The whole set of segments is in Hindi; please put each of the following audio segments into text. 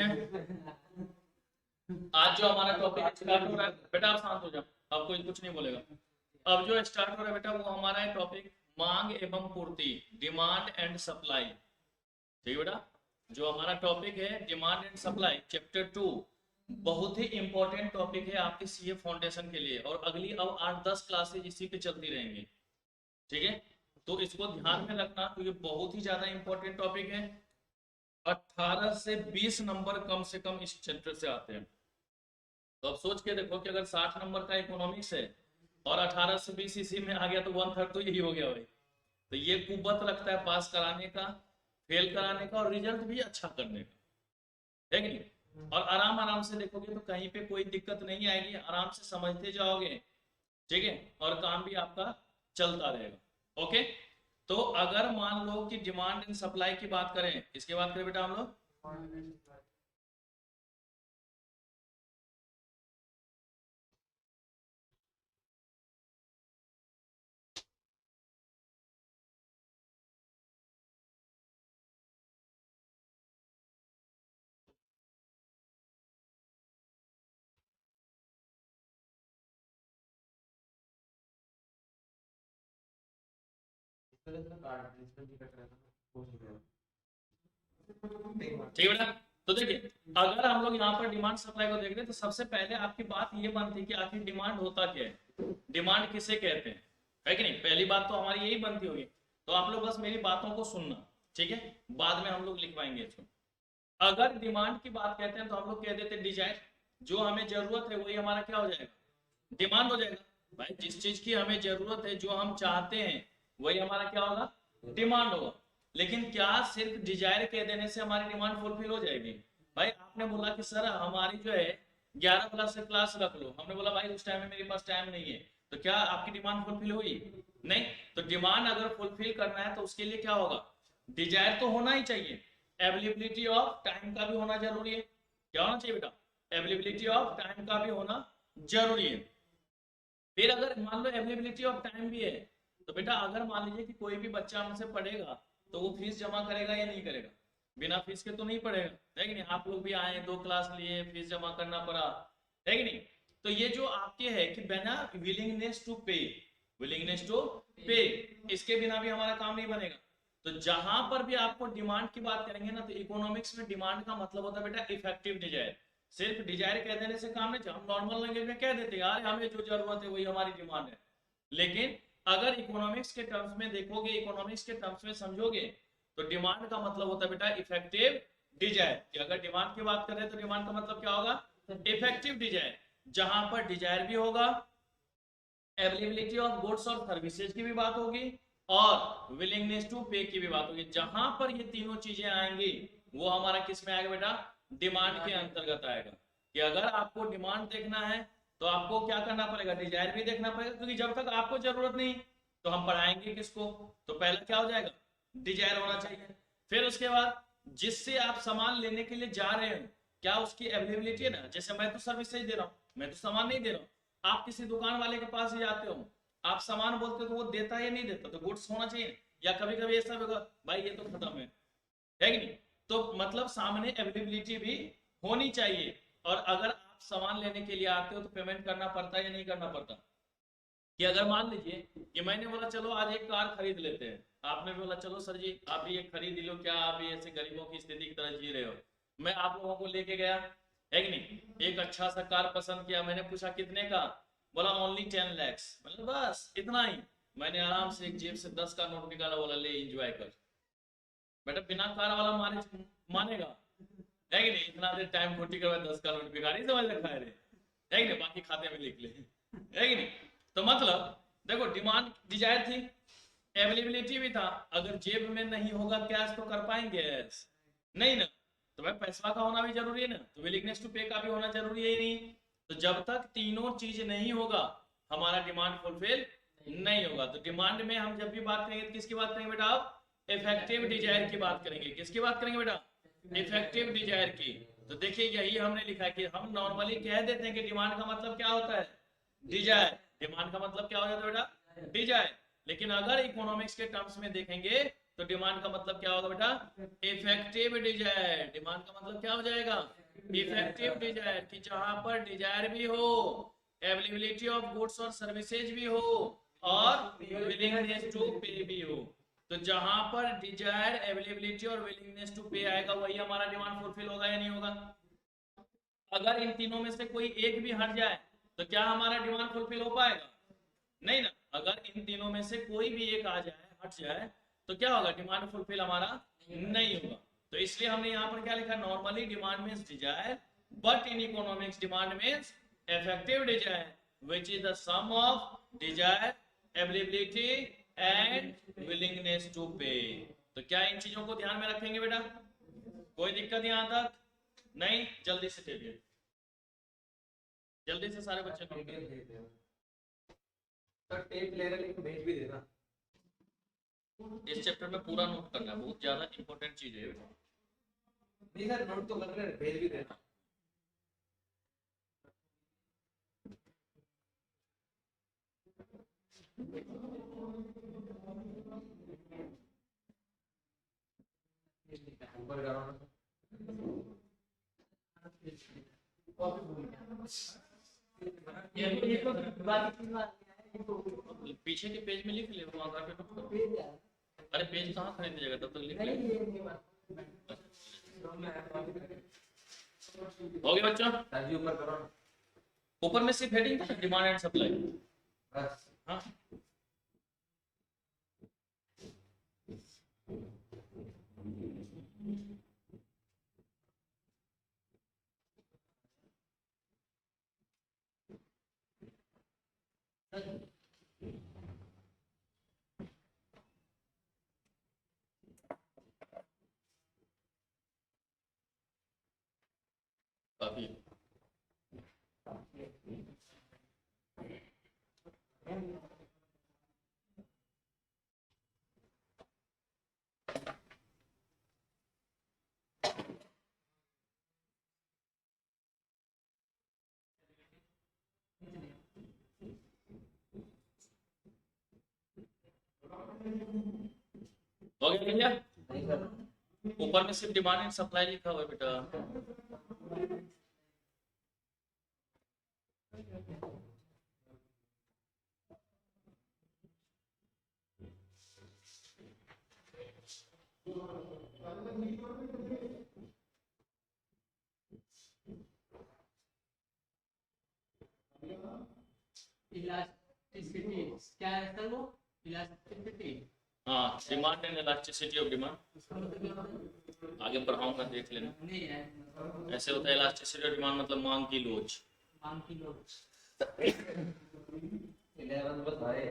हैं। आज जो हमारा टॉपिक स्टार्ट हो रहा है, बेटा आप शांत हो जाओ, अब कोई कुछ नहीं बोलेगा। अब जो स्टार्ट हो रहा है बेटा, वो हमारा है टॉपिक मांग एवं पूर्ति, डिमांड एंड सप्लाई। ठीक है बेटा, जो हमारा टॉपिक है डिमांड एंड सप्लाई, चैप्टर 2, बहुत ही इंपॉर्टेंट टॉपिक है आपके सीए फाउंडेशन के लिए, और अगली अब 8-10 क्लासेज इसी पे चलती रहेंगी। ठीक है, तो इसको ध्यान में रखना क्योंकि बहुत ही ज्यादा इंपॉर्टेंट टॉपिक है। 18 से 20 नंबर कम से कम इस चैप्टर से आते हैं। तो अब सोच के देखो कि अगर 60 नंबर का इकोनॉमिक्स है और 18 से 20 इसी में आ गया तो 1/3 तो यही हो गया भाई। तो ये कुव्वत रखता है पास कराने का, फेल कराने का और रिजल्ट भी अच्छा करने का, है कि नहीं। और आराम आराम से देखोगे तो कहीं पे कोई दिक्कत नहीं आएगी, आराम से समझते जाओगे। ठीक है, और काम भी आपका चलता रहेगा। ओके, तो अगर मान लो कि डिमांड एंड सप्लाई की बात करें, इसकी बात करें बेटा हम लोग, ठीक है बेटा। तो देखिए, अगर हम लोग यहाँ पर डिमांड सप्लाई को देख रहे हैं तो सबसे पहले आपकी बात ये बनती है कि आखिर डिमांड होता क्या है, डिमांड किसे कहते हैं, है कि नहीं। पहली बात तो हमारी यही बनती होगी। तो आप लोग बस मेरी बातों को सुनना, ठीक है, बाद में हम लोग लिखवाएंगे इसको। अगर डिमांड की बात कहते हैं तो हम लोग कह देते हैं डिजायर, जो हमें जरूरत है वही हमारा क्या हो जाएगा, डिमांड हो जाएगा। भाई जिस चीज की हमें जरूरत है, जो हम चाहते हैं, वही हमारा क्या होगा, डिमांड होगा। लेकिन क्या सिर्फ डिजायर कह देने से हमारी डिमांड फुलफिल हो जाएगी। भाई आपने बोला कि सर हमारी जो है 11 से क्लास रख लो, हमने बोला भाई उस टाइम में मेरे पास टाइम नहीं है, तो क्या आपकी डिमांड फुलफिल हुई, नहीं। तो डिमांड अगर फुलफिल करना है तो उसके लिए क्या होगा, डिजायर तो होना ही चाहिए, अवेलेबिलिटी ऑफ टाइम का भी होना जरूरी है। क्या होना चाहिए बेटा, अवेलेबिलिटी ऑफ टाइम का भी होना जरूरी है। फिर अगर मान लो अवेलेबिलिटी ऑफ टाइम भी है, तो बेटा अगर मान लीजिए कि कोई भी बच्चा हमसे पढ़ेगा तो वो फीस जमा करेगा या नहीं करेगा, बिना फीस के तो नहीं पढ़ेगा, है कि नहीं। आप लोग भी आए 2 क्लास लिए, फीस जमा करना पड़ा, है कि नहीं। तो ये जो आपके है कि बिना विलिंगनेस टू पे, विलिंगनेस टू पे, इसके बिना भी हमारा काम नहीं बनेगा। तो जहां पर भी आपको डिमांड की बात करेंगे ना, तो इकोनॉमिक्स में डिमांड का मतलब होता है बेटा इफेक्टिव डिजायर। सिर्फ डिजायर कह देने से काम नहीं, हम नॉर्मल लैंग्वेज में कह देते हैं यार हमें जो जरूरत है वही हमारी डिमांड है। लेकिन अगर इकोनॉमिक्स के टर्म्स में देखोगे, इकोनॉमिक्स के टर्म्स में समझोगे, तो डिमांड का मतलब होता है बेटा इफेक्टिव डिजायर। कि अगर डिमांड की बात करें तो डिमांड का मतलब क्या होगा, इफेक्टिव डिजायर, जहां पर डिजायर भी होगा, अवेलेबिलिटी ऑफ गुड्स और सर्विसेज की भी बात होगी, और विलिंगनेस टू पे की भी बात होगी। जहां पर ये तीनों चीजें आएंगी वो हमारा किस में आएगा बेटा, डिमांड के अंतर्गत आएगा। कि अगर आपको डिमांड देखना है तो आपको क्या करना पड़ेगा, डिजायर भी देखना पड़ेगा, क्योंकि जब तक आपको जरूरत नहीं तो हम पढ़ाएंगे किसको। तो पहला क्या हो जाएगा, डिजायर होना चाहिए। फिर उसके बाद जिससे आप सामान लेने के लिए जा रहे हो, क्या उसकी अवेलेबिलिटी है ना। जैसे मैं तो सर्विसेज दे रहा हूँ, मैं तो सामान नहीं दे रहा हूँ, आप किसी दुकान वाले के पास ही जाते हो, आप सामान बोलते हो तो वो देता है या नहीं देता, तो गुड्स होना चाहिए। या कभी कभी ऐसा होगा भाई ये तो खत्म है कि नहीं। तो मतलब सामने अवेलेबिलिटी भी होनी चाहिए। और अगर आप सामान लेने के लिए आते हो तो पेमेंट करना पड़ता है या नहीं करना पड़ता। कि अगर मान लीजिए कि मैंने बोला चलो आज एक कार खरीद लेते हैं, आपने बोला चलो सर जी आप भी एक खरीद लो, क्या आप भी ऐसे गरीबों की स्थिति की तरह जी रहे हो। मैं आप लोगों को लेके गया, है कि नहीं, एक अच्छा सा कार पसंद किया, मैंने पूछा कितने का, बोला ओनली 10 lakhs, मतलब बस इतना ही। मैंने आराम से एक जेब से 10 का नोट निकाला, बोला ले एंजॉय कर। बेटा बिना कार वाला मानेगा, है कि नहीं। इतना देर टाइम खोटी करवा 10 का नोट भिखारी समझ रखा है रे, है कि नहीं, बाकी खाते में लिख ले, है कि नहीं। तो मतलब देखो डिमांड डिजायर थी, अवेलेबिलिटी भी था। अगर जेब में नहीं होगा कैश तो कर पाएंगे नहीं ना। तो भाई पैसा का होना भी जरूरी है ना, तो विलिंगनेस टू पे का भी होना जरूरी है ही नहीं। तो जब तक तीनों चीज नहीं होगा हमारा डिमांड फुलफिल नहीं होगा। तो डिमांड में हम जब भी बात करेंगे तो किसकी बात करेंगे बेटा, आप इफेक्टिव डिजायर की बात करेंगे। किसकी बात करेंगे बेटा, इफेक्टिव डिजायर की। तो देखिए यही हमने लिखा है कि हम नॉर्मली कह देते हैं कि डिमांड का मतलब क्या होता है, डिजायर। डिमांड का मतलब क्या हो जाता है बेटा, डिजायर। लेकिन अगर इकोनॉमिक्स के टर्म्स में देखेंगे तो डिमांड का मतलब क्या होगा बेटा, इफेक्टिव डिजायर। डिमांड का मतलब क्या हो जाएगा, इफेक्टिव डिजायर, कि जहां पर डिजायर भी हो, अवेलेबिलिटी ऑफ गुड्स और सर्विसेज भी हो, और विलिंगनेस टू पे भी हो। तो जहां पर डिजायर, अवेलेबिलिटी और विलिंगनेस टू पे आएगा, वही हमारा डिमांड फुलफिल होगा या नहीं होगा। अगर इन तीनों में से कोई एक भी हट जाए तो क्या हमारा डिमांड फुलफिल हो पाएगा, नहीं ना। अगर इन तीनों में से कोई भी एक आ जाए, हट जाए, तो क्या होगा, डिमांड फुलफिल हमारा नहीं होगा। तो इसलिए हमने यहाँ पर क्या लिखा, normally demand means desire, but in economics demand means effective desire, which is the sum of desire, availability and willingness to pay. तो क्या इन चीजों को ध्यान में रखेंगे बेटा, कोई दिक्कत यहाँ तक नहीं। जल्दी से चलिए, जल्दी से सारे बच्चे को सर टेप ले रहे लेकिन भेज भी देना। इस चैप्टर में पूरा नोट करना है, बहुत ज्यादा इंपॉर्टेंट चीज है। नहीं सर नोट तो कर रहे हैं, भेज भी देना। ऊपर करो ना। ये तो बाकी चीज बात है, पीछे के पेज में लिख ले, वहां घर पे नोट करो। अरे पेज कहाँ खरीद जगह, तब तक लिख ले। हो गया बच्चों, राजी ऊपर करो ना। ऊपर में सिर्फ हेडिंग था, डिमांड एंड सप्लाई। बस हाँ काफी। हो गया भैया, नहीं सर ऊपर में सिर्फ डिमांड एंड सप्लाई लिखा हुआ है बेटा। इलास्टिसिटी क्या है सर, वो इलास्टिसिटी। हाँ, demand and elasticity of demand, आगे पढ़ाऊंगा देख लेना। नहीं है, ऐसे होता है इलास्टिसिटी ऑफ डिमांड मतलब मांग की लोच। मांग की लोग 11 बस आए।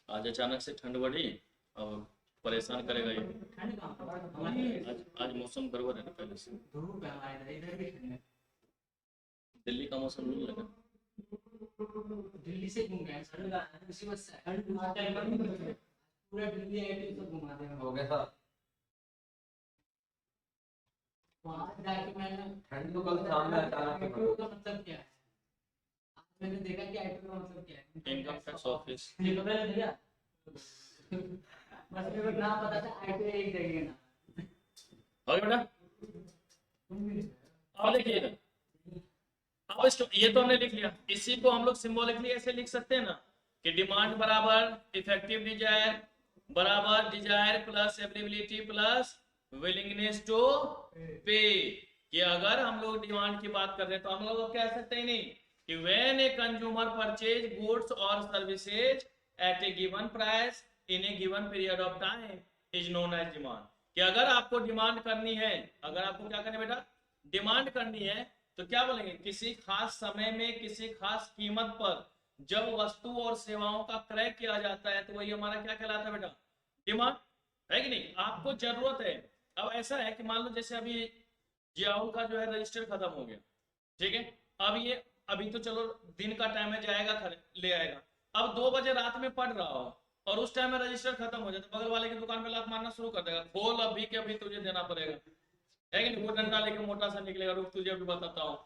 आज अचानक से ठंड बढ़ी और परेशान करेगा ये। ठंड कहाँ हमारी आज मौसम गड़बड़ है ना पहले से। धूप है हमारे इधर, इधर भी ठंड है। दिल्ली का मौसम नहीं लगा। दिल्ली से घूम गए सर, उसी बस पूरा दिल्ली आईटी सब घुमा दे। हो गया सर। वहाँ जाके मैंने ठंड तो कल शाम में अचानक से आईटी का मतलब क्या है, आज मैंने देखा कि आईटी का मतलब क्या है। Income tax office. ये तो मैंने दिया बस मेरे को नाम पता था, आईटी एक जगह ना। हो गया बेटा, अब देखिए अब ये तो हमने लिख लिया, इसी को हम लोग सिंबॉलिकली ऐसे लिख सकते हैं ना कि डिमांड बराबर इफेक्टिव डिजायर बराबर desire plus availability plus willingness to pay. कि अगर हम लोग डिमांड की बात कर रहे हैं तो हम लोग कह सकते हैं नहीं कि when a consumer purchase goods और services at a given price in a given period of time is known as demand. कि अगर आपको डिमांड करनी है, अगर आपको क्या करना है बेटा, डिमांड करनी है, तो क्या बोलेंगे, किसी खास समय में किसी खास कीमत पर जब वस्तु और सेवाओं का क्रय किया जाता है तो वही हमारा क्या कहलाता है बेटा, डिमांड, है कि नहीं। आपको जरूरत है, अब ऐसा है कि मान लो जैसे अभी जियाउल का जो है रजिस्टर खत्म हो गया, ठीक है, अब ये अभी तो चलो दिन का टाइम है, जाएगा ले आएगा, अब 2 बजे रात में पढ़ रहा हो और उस टाइम में रजिस्टर खत्म हो जाए तो बगल वाले की दुकान पे लात मारना शुरू कर देगा, खोल अभी के अभी तुझे देना पड़ेगा, है कि नहीं। वो डंडा लेके मोटा सा निकलेगा, रुक तुझे अभी बताता हूँ,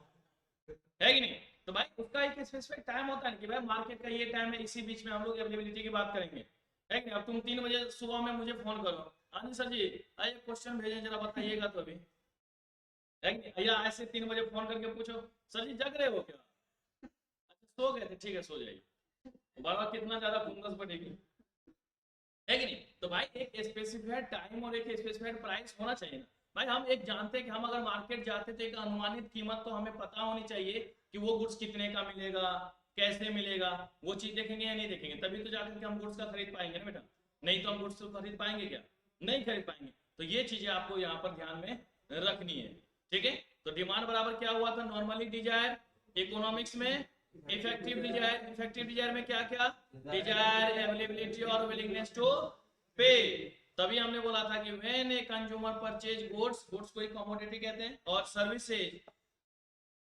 है कि नहीं। तो भाई उसका एक स्पेसिफिक टाइम होता है कि भाई मार्केट का ये टाइम है, इसी बीच में हम लोग अवेलेबिलिटी की बात करेंगे, है कि नहीं। अब तुम 3 बजे सुबह में मुझे फोन करो, हाँ जी सर जी आइए क्वेश्चन भेजें जरा बताइएगा, तो अभी है कि नहीं। या ऐसे 3 बजे फोन करके पूछो सर जी जग रहे हो क्या, अच्छा सो गए थे, ठीक है सो जाइए, बाबा कितना ज्यादा खुंदस बढ़ेगी, है कि नहीं। तो भाई एक स्पेसिफाइड टाइम और एक स्पेसिफाइड प्राइस होना चाहिए ना। भाई हम एक जानते हैं कि हम अगर मार्केट जाते तो एक अनुमानित कीमत तो हमें पता होनी चाहिए कि वो गुड्स कितने का मिलेगा, कैसे मिलेगा, वो चीज देखेंगे या नहीं देखेंगे, तभी तो जाकर के हम गुड्स का खरीद पाएंगे ना बेटा, नहीं तो हम गुड्स को खरीद पाएंगे क्या, नहीं खरीद पाएंगे। तो ये चीजें आपको यहाँ पर ध्यान में रखनी है, ठीक है। तो डिमांड बराबर क्या हुआ था, नॉर्मली डिजायर, इकोनॉमिक्स में इफेक्टिव डिजायर, इफेक्टिव डिजायर में क्या क्या, डिजायर, अवेलेबिलिटी और विलिंगनेस टू पे। तभी हमने बोला था कि when a consumer purchase goods, goods को एक कमोडिटी कहते हैं, और services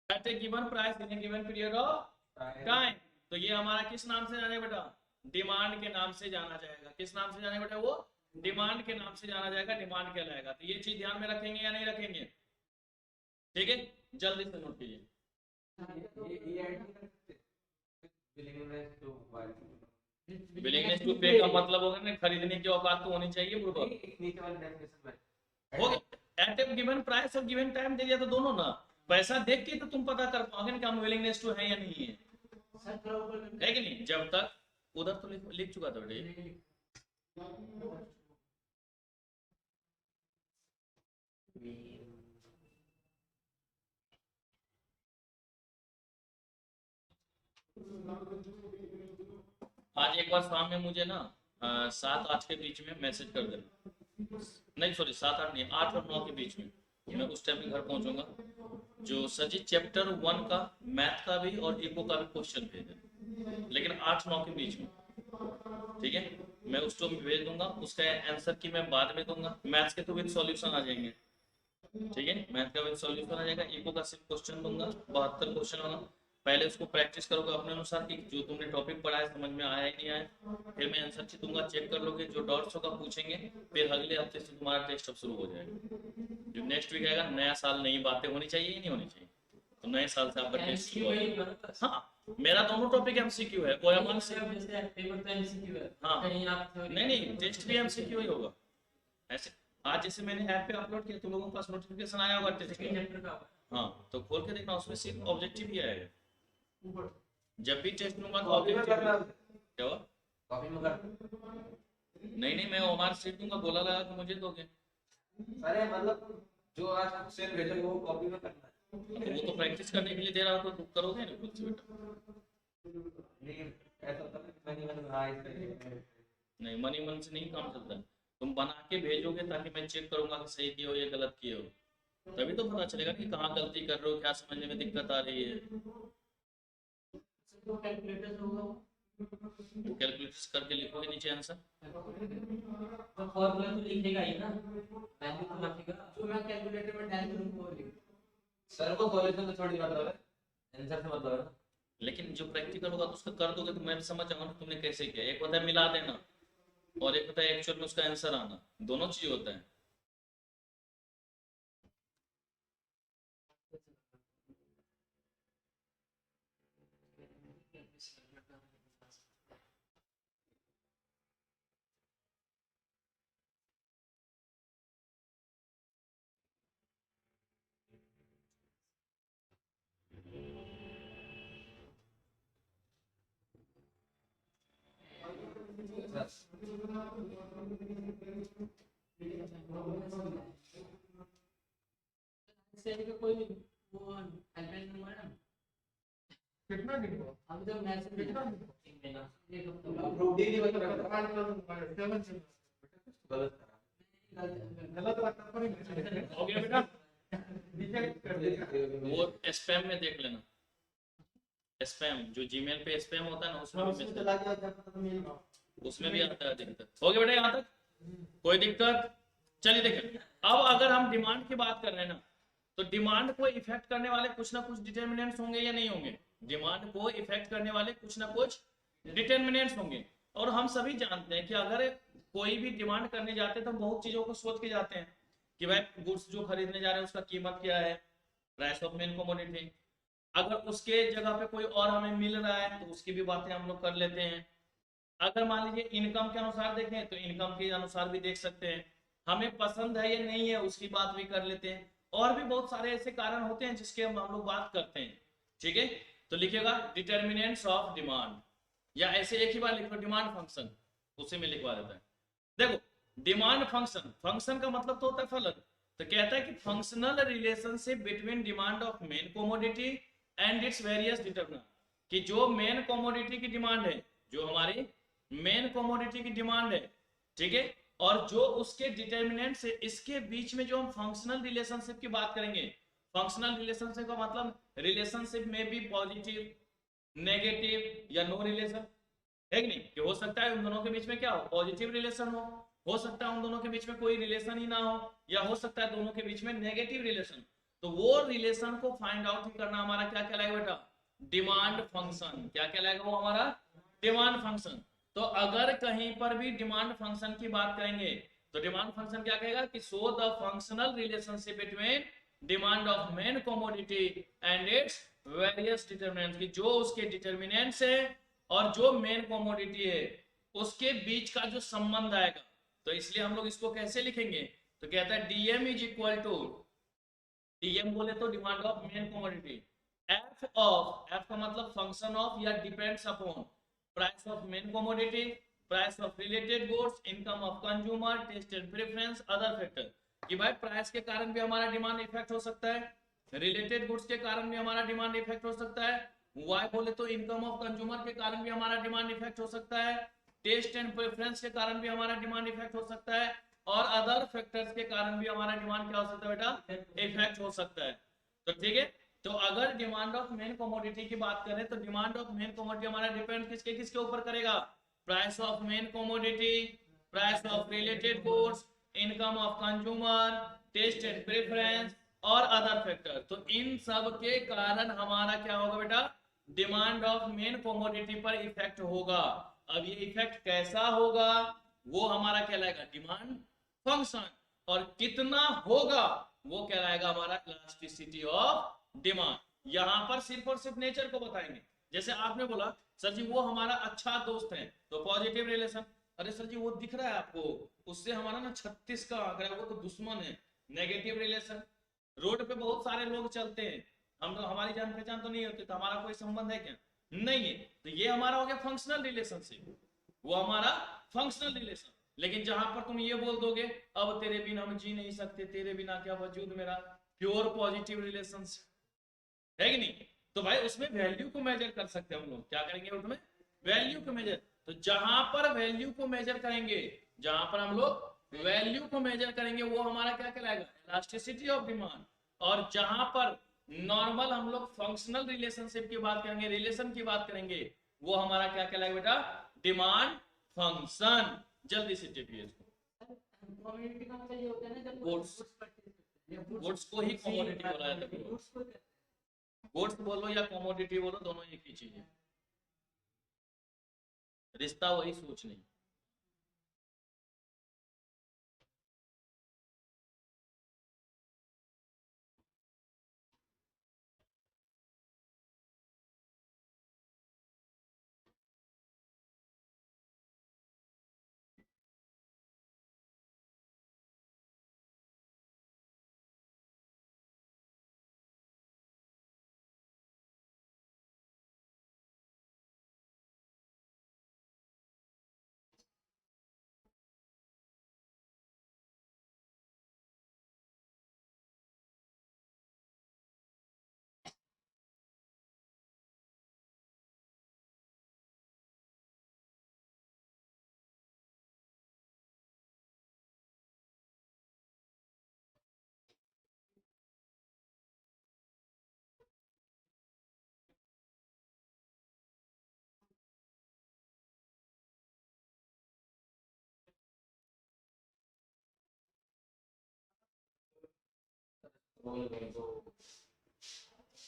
at a given price in a given period of time. तो ये हमारा किस नाम से जाने बेटा, डिमांड के नाम से जाना जाएगा, किस नाम से जाने बेटा, वो डिमांड के नाम से जाना जाएगा, डिमांड कहलाएगा। तो ये चीज ध्यान में रखेंगे या नहीं रखेंगे, ठीक है, जल्दी से नोट कीजिए। ये ऐड नहीं कर सकते willingness to buy willingness to pay का मतलब होगा ना खरीदने की औकात तो होनी चाहिए ब्रो, नीचे वाले डेफिनेशन में हो गया। एट ए गिवन प्राइस और गिवन टाइम दे दिया तो दोनों ना, पैसा देख के तो तुम पता कर पाओगे ना कि हम विलिंगनेस टू है या नहीं है, है कि नहीं। जब तक उधर तो लिख चुका था बेटे, आज एक बार शाम में मुझे ना 7-8 के बीच में मैसेज कर देना, नहीं सॉरी 7-8 नहीं, 8 और 9 के बीच में, मैं उस टाइम में घर पहुंचूंगा। जो सर जी चैप्टर 1 का मैथ का भी और इको का भी क्वेश्चन भेज देना, लेकिन 8-9 के बीच में, ठीक है। मैं उस टाइम भेज दूंगा, उसका आंसर की मैं बाद में दूंगा। मैथ्स के तो विद सॉल्यूशन आ जाएंगे, ठीक है, मैथ का विद सॉल्यूशन आ जाएगा। इको का सिर्फ क्वेश्चन दूंगा, 72 क्वेश्चन होगा। पहले उसको प्रैक्टिस करोगे अपने अनुसार कि जो तुमने टॉपिक पढ़ा है समझ में आया ही नहीं आया, फिर मैं आंसर शीट दूंगा, चेक कर लोगे, जो डॉट्स होगा पूछेंगे, फिर अगले हफ्ते से तुम्हारा टेस्ट अब शुरू हो जाएगा। जो नेक्स्ट वीक आएगा, नया साल नई बातें होनी चाहिए ही नहीं होनी चाहिए, तो नए साल से आपका टेस्ट शुरू होगा। हाँ मेरा दोनों टॉपिक एमसीक्यू है, ओएमआर से पेपर तो एमसीक्यू है, हाँ कहीं आप नहीं टेस्ट भी एमसीक्यू ही होगा। ऐसे आज जैसे मैंने ऐप पे अपलोड किया तो लोगों के पास नोटिफिकेशन आया होगा टेस्ट का, चैप्टर का हाँ तो खोल के देखना, उसमें सिर्फ ऑब्जेक्टिव ही आएगा। जब भी टेस्ट लूंगा तो कॉपी में ऑब्जेक्टिव करना क्या हुआ, कॉपी में करना नहीं मैं ओएमआर शीट दूंगा, गोला लगा के मुझे दोगे, अरे मतलब जो आज क्वेश्चन भेजोगे वो कॉपी में करना है, तो वो तो प्रैक्टिस करने के लिए दे रहा हो तो करोगे ना खुद से बेटा। लेकिन ऐसा होता है कि मैंने हाँ इस तरीके से नहीं मनी मन से नहीं काम चलता है, तुम बना के भेजोगे ताकि मैं चेक करूंगा कि सही किए हो या गलत किए हो, तभी तो पता चलेगा कि कहाँ गलती कर रहे हो, क्या समझने में दिक्कत आ रही है। तो कैलकुलेटर होगा, तो कैलकुलेटर्स करके लिखोगे नीचे आंसर, तो फॉर्मूला तो लिखेगा ही ना, वैल्यू तो लिखेगा, जो मैं कैलकुलेटर में डाल दूंगा वो लिख। सर को सॉल्यूशन तो थोड़ी मतलब है, आंसर से मतलब है ना। लेकिन जो प्रैक्टिकल होगा तो उसका कर दोगे तो मैं भी समझ जाऊंगा तुमने कैसे किया। एक होता है मिला देना और एक होता है एक्चुअल में उसका आंसर आना, दोनों चीज होता है। सेल का कोई वो हेल्पलाइन नंबर है कितना दिन हुआ? हम जब मैसेज कितना भेजना दिन? एक महीना एक हफ्ता अब रोटी नहीं बता आज तो 7 से गलत गलत लगता पर ही मैसेज हो गया बेटा, रिजेक्ट कर दिया। वो स्पैम में देख लेना, स्पैम जो जीमेल पे स्पैम होता है ना उसमें भी message- चला गया जब तक मेल ना उसमें भी आता है दिक्कत। हो गया बेटा यहाँ तक कोई दिक्कत। चलिए देखिए अब अगर हम डिमांड की बात कर रहे हैं ना, तो डिमांड को इफेक्ट करने वाले कुछ ना कुछ डिटर्मिनेंट्स होंगे या नहीं होंगे, डिमांड को इफेक्ट करने वाले कुछ ना कुछ डिटर्मिनेंट्स होंगे। और हम सभी जानते हैं कि अगर कोई भी डिमांड करने जाते हैं तो हम बहुत चीजों को सोच के जाते हैं कि भाई गुड्स जो खरीदने जा रहे हैं उसका कीमत क्या है, प्राइस ऑफ मेन कमोडिटी, अगर उसके जगह पे कोई और हमें मिल रहा है तो उसकी भी बातें हम लोग कर लेते हैं। अगर मान लीजिए इनकम के अनुसार देखें तो इनकम के अनुसार भी देख सकते हैं। हमें पसंद है या नहीं है उसकी बात भी कर लेते हैं। और भी बहुत सारे ऐसे कारण होते हैं जिसके हम लोग बात करते हैं। ठीक है, तो लिखिएगा डिटर्मिनेंट्स ऑफ डिमांड, या ऐसे एक ही बार लिखो डिमांड फंक्शन, उसी में लिखवा देता है। देखो डिमांड फंक्शन, फंक्शन का मतलब तो होता है फलन। तो कहता है कि functional relationship between demand of main commodity and its various determinant, कि जो मेन कमोडिटी की डिमांड है, जो हमारी मेन कमोडिटी की डिमांड है, ठीक है, और जो उसके डिटर्मिनेंट से इसके बीच में जो हम फंक्शनल रिलेशनशिप की बात करेंगे। फंक्शनल रिलेशनशिप का मतलब रिलेशनशिप में भी पॉजिटिव, नेगेटिव या नो रिलेशन है कि नहीं, कि हो सकता है उन दोनों के बीच में क्या हो, पॉजिटिव रिलेशन हो सकता है उन दोनों के बीच में कोई रिलेशन ही ना हो, या हो सकता है दोनों के बीच में नेगेटिव रिलेशन। तो वो रिलेशन को फाइंड आउट करना हमारा क्या कहलाएगा बेटा, डिमांड फंक्शन। क्या कहलाएगा वो हमारा, डिमांड फंक्शन। तो अगर कहीं पर भी डिमांड फंक्शन की बात करेंगे तो डिमांड फंक्शन क्या कहेगा कि show the functional relationship between demand of main commodity and its various determinants, की जो उसके डिटर्मिनेंट्स है और जो मेन कमोडिटी है उसके बीच का जो संबंध आएगा। तो इसलिए हम लोग इसको कैसे लिखेंगे, तो कहता है DM is equal to, DM बोले तो demand of main commodity, F of, F का मतलब फंक्शन ऑफ या depends upon price of main commodity, price of related goods, income of consumer, taste and preference, other factor. कि भाई प्राइस के कारण भी हमारा डिमांड इफेक्ट हो सकता है, रिलेटेड गुड्स के कारण भी हमारा डिमांड इफेक्ट हो सकता है, वाई बोले तो इनकम ऑफ कंज्यूमर के कारण भी हमारा डिमांड इफेक्ट हो सकता है, टेस्ट एंड प्रेफरेंस के कारण भी हमारा डिमांड इफेक्ट हो सकता है, और अदर फैक्टर्स के कारण भी हमारा डिमांड क्या हो सकता है बेटा, इफेक्ट हो सकता है। तो ठीक है, तो अगर डिमांड ऑफ मेन कमोडिटी की बात करें तो डिमांड ऑफ मेन कमोडिटी हमारा डिपेंड किसके किसके ऊपर करेगा, price of main commodity, price of related goods, income of consumer, taste and preference और अदर फैक्टर। तो इन सब के कारण हमारा क्या होगा बेटा, डिमांड ऑफ मेन कमोडिटी पर इफेक्ट होगा। अब ये इफेक्ट कैसा होगा वो हमारा कहलाएगा डिमांड फंक्शन, और कितना होगा वो कहलाएगा हमारा इलास्टिसिटी ऑफ डिमांड। यहां पर सिर्फ और सिर्फ नेचर को बताएंगे। जैसे आपने बोला सर जी वो हमारा अच्छा दोस्त है तो पॉजिटिव रिलेशन, अरे सर जी वो दिख रहा है आपको, उससे हमारा ना 36 का आंकड़ा है, वो तो दुश्मन है, नेगेटिव रिलेशन। रोड पे बहुत सारे लोग चलते हैं, हम लोग हमारी जान पहचान तो नहीं होती, तो हमारा कोई संबंध है क्या, नहीं है, तो ये हमारा हो गया फंक्शनल रिलेशनशिप, वो हमारा फंक्शनल रिलेशन। लेकिन जहां पर तुम ये बोल दोगे अब तेरे बिना हम जी नहीं सकते, तेरे बिना क्या वजूद मेरा, प्योर पॉजिटिव रिलेशनशिप है कि नहीं, तो भाई उसमें वैल्यू को मेजर कर सकते हैं हम लोग, क्या करेंगे उसमें, वैल्यू को मेजर। तो जहां पर वैल्यू को मेजर करेंगे, जहां पर हम लोग वैल्यू को मेजर करेंगे वो हमारा क्या कहलाएगा, इलास्टिसिटी ऑफ डिमांड। और जहां पर नॉर्मल हम लोग फंक्शनल रिलेशनशिप की बात करेंगे, रिलेशन की बात करेंगे, वो हमारा क्या कहलाएगा बेटा, डिमांड फंक्शन। जल्दी से टिपिए इसको, कम्युनिटी का मतलब ये होता है ना जब Goods. गुड्स को ही कमोडिटी बोला जाता है, गुड्स बोलो या कमोडिटी बोलो दोनों एक ही चीज है, रिश्ता वही सोच नहीं।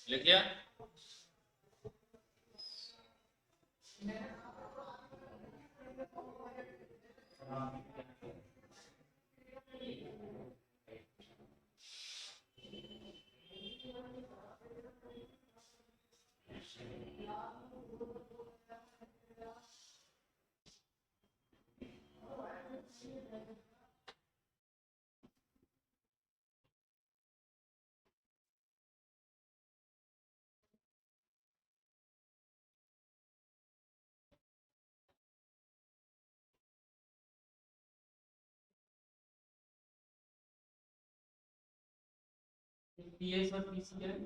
लिख लिया, पीएस और पीसी क्या है?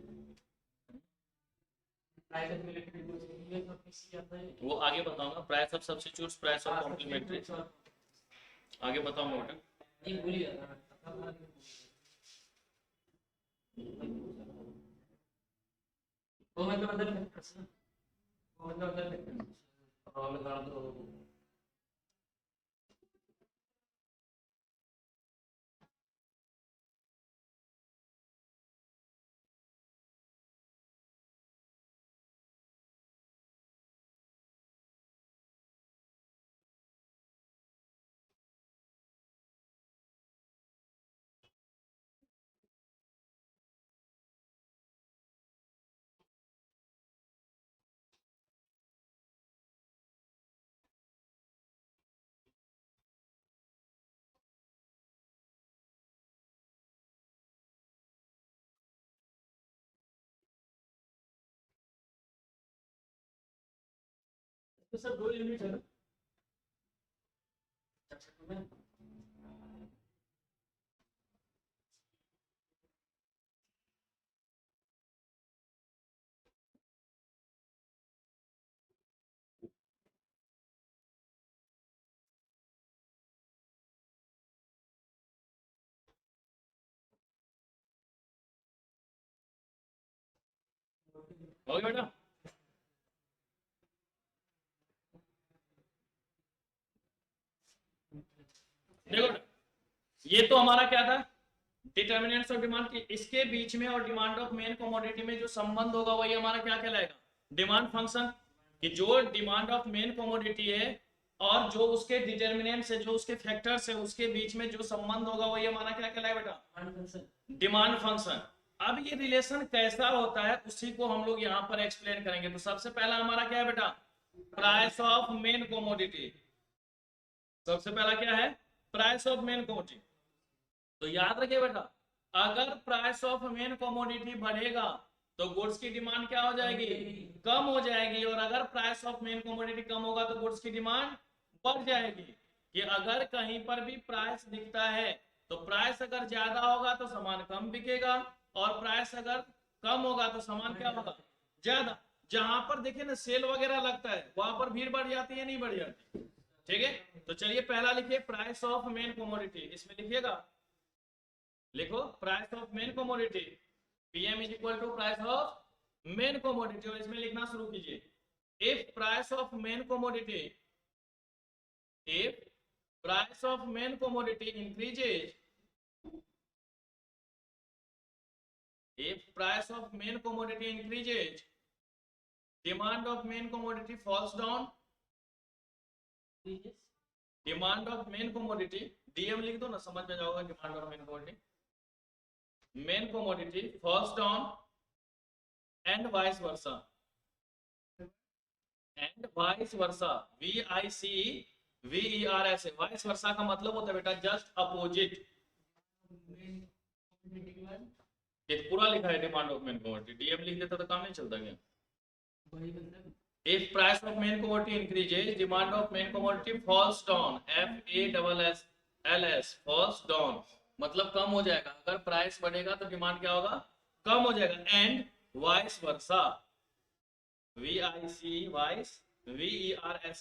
Price of electric goods PS और पीसी क्या होता है? वो आगे बताऊंगा, price of substitutes, price of complementary आगे बताऊंगा बेटा। ये भूल ही जाता है। वो मतलब अदर फैक्टर्स ना, वो मतलब अदर फैक्टर्स और लगा दो। तो सर 2 यूनिट है ना चैप्टर में। हो गया बेटा। देखो बेटा, ये तो हमारा क्या था, डिटर्मिनेंट्स ऑफ डिमांड की, इसके बीच में और डिमांड ऑफ मेन कमोडिटी में जो संबंध होगा वही हमारा क्या कहलाएगा, डिमांड फंक्शन। कि जो डिमांड ऑफ मेन कमोडिटी है और जो उसके डिटर्मिनेंट से, जो उसके फैक्टर्स है, उसके बीच में जो संबंध होगा वही हमारा क्या कहलाएगा बेटा, डिमांड फंक्शन। अब ये रिलेशन कैसा होता है उसी को हम लोग यहाँ पर एक्सप्लेन करेंगे। तो सबसे पहला हमारा क्या है बेटा, प्राइस ऑफ मेन कमोडिटी। सबसे पहला क्या है, प्राइस ऑफ मेन कमोडिटी। तो याद रखिए बेटा, अगर प्राइस ऑफ मेन कमोडिटी बढ़ेगा तो गुड्स की डिमांड क्या हो जाएगी, कम हो जाएगी। और अगर प्राइस ऑफ मेन कमोडिटी कम होगा तो गुड्स की डिमांड बढ़ जाएगी। कि अगर कहीं पर भी प्राइस दिखता है तो प्राइस अगर ज्यादा होगा तो सामान कम बिकेगा, और प्राइस अगर कम होगा तो सामान क्या होगा, ज्यादा। जहां पर देखिए ना सेल वगैरह लगता है वहां पर भीड़ बढ़ जाती है, नहीं बढ़ जाती। ठीक है, तो चलिए पहला लिखिए प्राइस ऑफ मेन कमोडिटी। इसमें लिखिएगा, लिखो price of main commodity, PM is equal to price of main commodity. और इसमें लिखना शुरू कीजिए, if price of main commodity, if price of main commodity increases, if price of main commodity increases, demand of main commodity falls down, demand of main commodity, DM लिख दो ना, समझ में जाओगा, demand of main commodity, main commodity falls down and vice versa, and vice versa, VICE vice versa का मतलब होता है बेटा जस्ट अपोजिट। ये पूरा लिखा है demand of main commodity, DM लिख देता तो काम नहीं चलता क्या। If price of main commodity increases, demand of main commodity falls down, FALLS falls down, मतलब कम हो जाएगा। अगर प्राइस बढ़ेगा तो डिमांड क्या होगा, कम हो जाएगा। And vice versa, VICE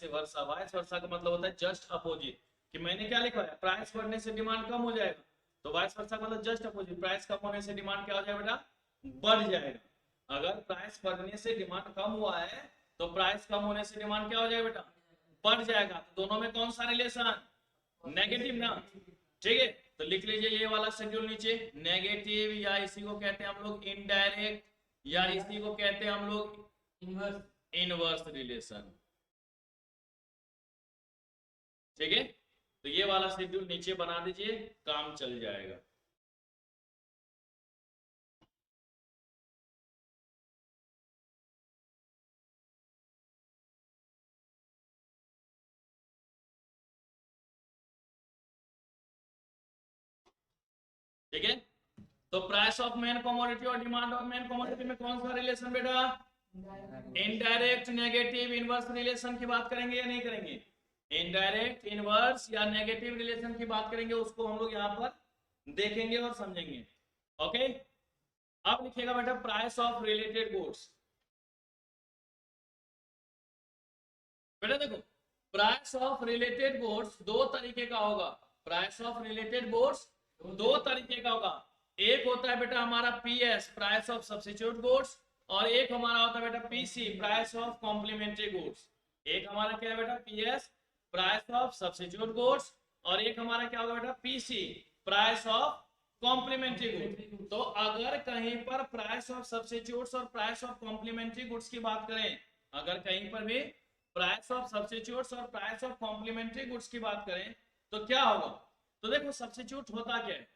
versa, vice versa का मतलब होता है जस्ट अपोजिट। कि मैंने क्या लिखा है, प्राइस बढ़ने से डिमांड कम हो जाएगा, तो वाइस वर्सा मतलब जस्ट अपोजिट, प्राइस कम होने से डिमांड क्या हो जाएगा बेटा, बढ़ जाएगा। अगर प्राइस बढ़ने से डिमांड कम हुआ है तो प्राइस कम होने से डिमांड क्या हो जाएगा बेटा, बढ़ जाएगा। तो दोनों में कौन सा रिलेशन, नेगेटिव ना। ठीक है, तो लिख लीजिए ये वाला शेड्यूल नीचे, नेगेटिव, या इसी को कहते हैं हम लोग इनडायरेक्ट, या इसी को कहते हैं हम लोग इनवर्स रिलेशन। ठीक है, तो ये वाला शेड्यूल नीचे बना दीजिए, काम चल जाएगा। ठीक है, तो प्राइस ऑफ मेन कमोडिटी और डिमांड ऑफ मेन कमोडिटी में कौन सा रिलेशन बेटा, इनडायरेक्ट, नेगेटिव, इनवर्स रिलेशन की बात करेंगे या नहीं करेंगे, इनडायरेक्ट, इनवर्स या नेगेटिव रिलेशन की बात करेंगे, उसको हम लोग यहाँ पर देखेंगे और समझेंगे। ओके, अब लिखिएगा बेटा प्राइस ऑफ रिलेटेड गुड्स। बेटा देखो प्राइस ऑफ रिलेटेड गुड्स दो तरीके का होगा। प्राइस ऑफ रिलेटेड गुड्स दो तरीके का होगा। एक होता है बेटा हमारा PS price of substitute goods, और एक हमारा होता है बेटा PC price of complementary goods. एक हमारा क्या है बेटा PS price of substitute goods, और एक हमारा क्या होगा बेटा PC price of complementary goods. तो अगर कहीं पर प्राइस ऑफ सब्स्टिट्यूट्स और प्राइस ऑफ कॉम्प्लीमेंट्री गुड्स की बात करें, अगर कहीं पर भी प्राइस ऑफ सब्स्टिट्यूट्स और प्राइस ऑफ कॉम्प्लीमेंट्री गुड्स की बात करें तो क्या होगा। तो देखो सब्स्टिट्यूट होता क्या है,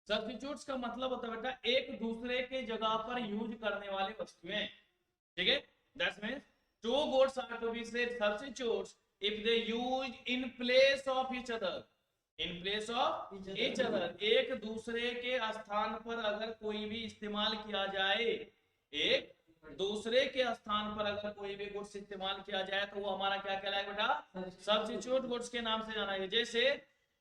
सब्स्टिट्यूट्स का मतलब होता है बेटा एक दूसरे के जगह पर यूज करने वाली वस्तुएं, ठीक है। That's means two goods are to be said substitutes if they use in place of each other, in place of each other. एक दूसरे के स्थान पर अगर कोई भी इस्तेमाल किया जाए, एक दूसरे के स्थान पर अगर कोई भी गुड्स इस्तेमाल किया जाए तो वो हमारा क्या कहलाएगा बेटा सब्स्टिट्यूट गुड्स के नाम से जाना है। जैसे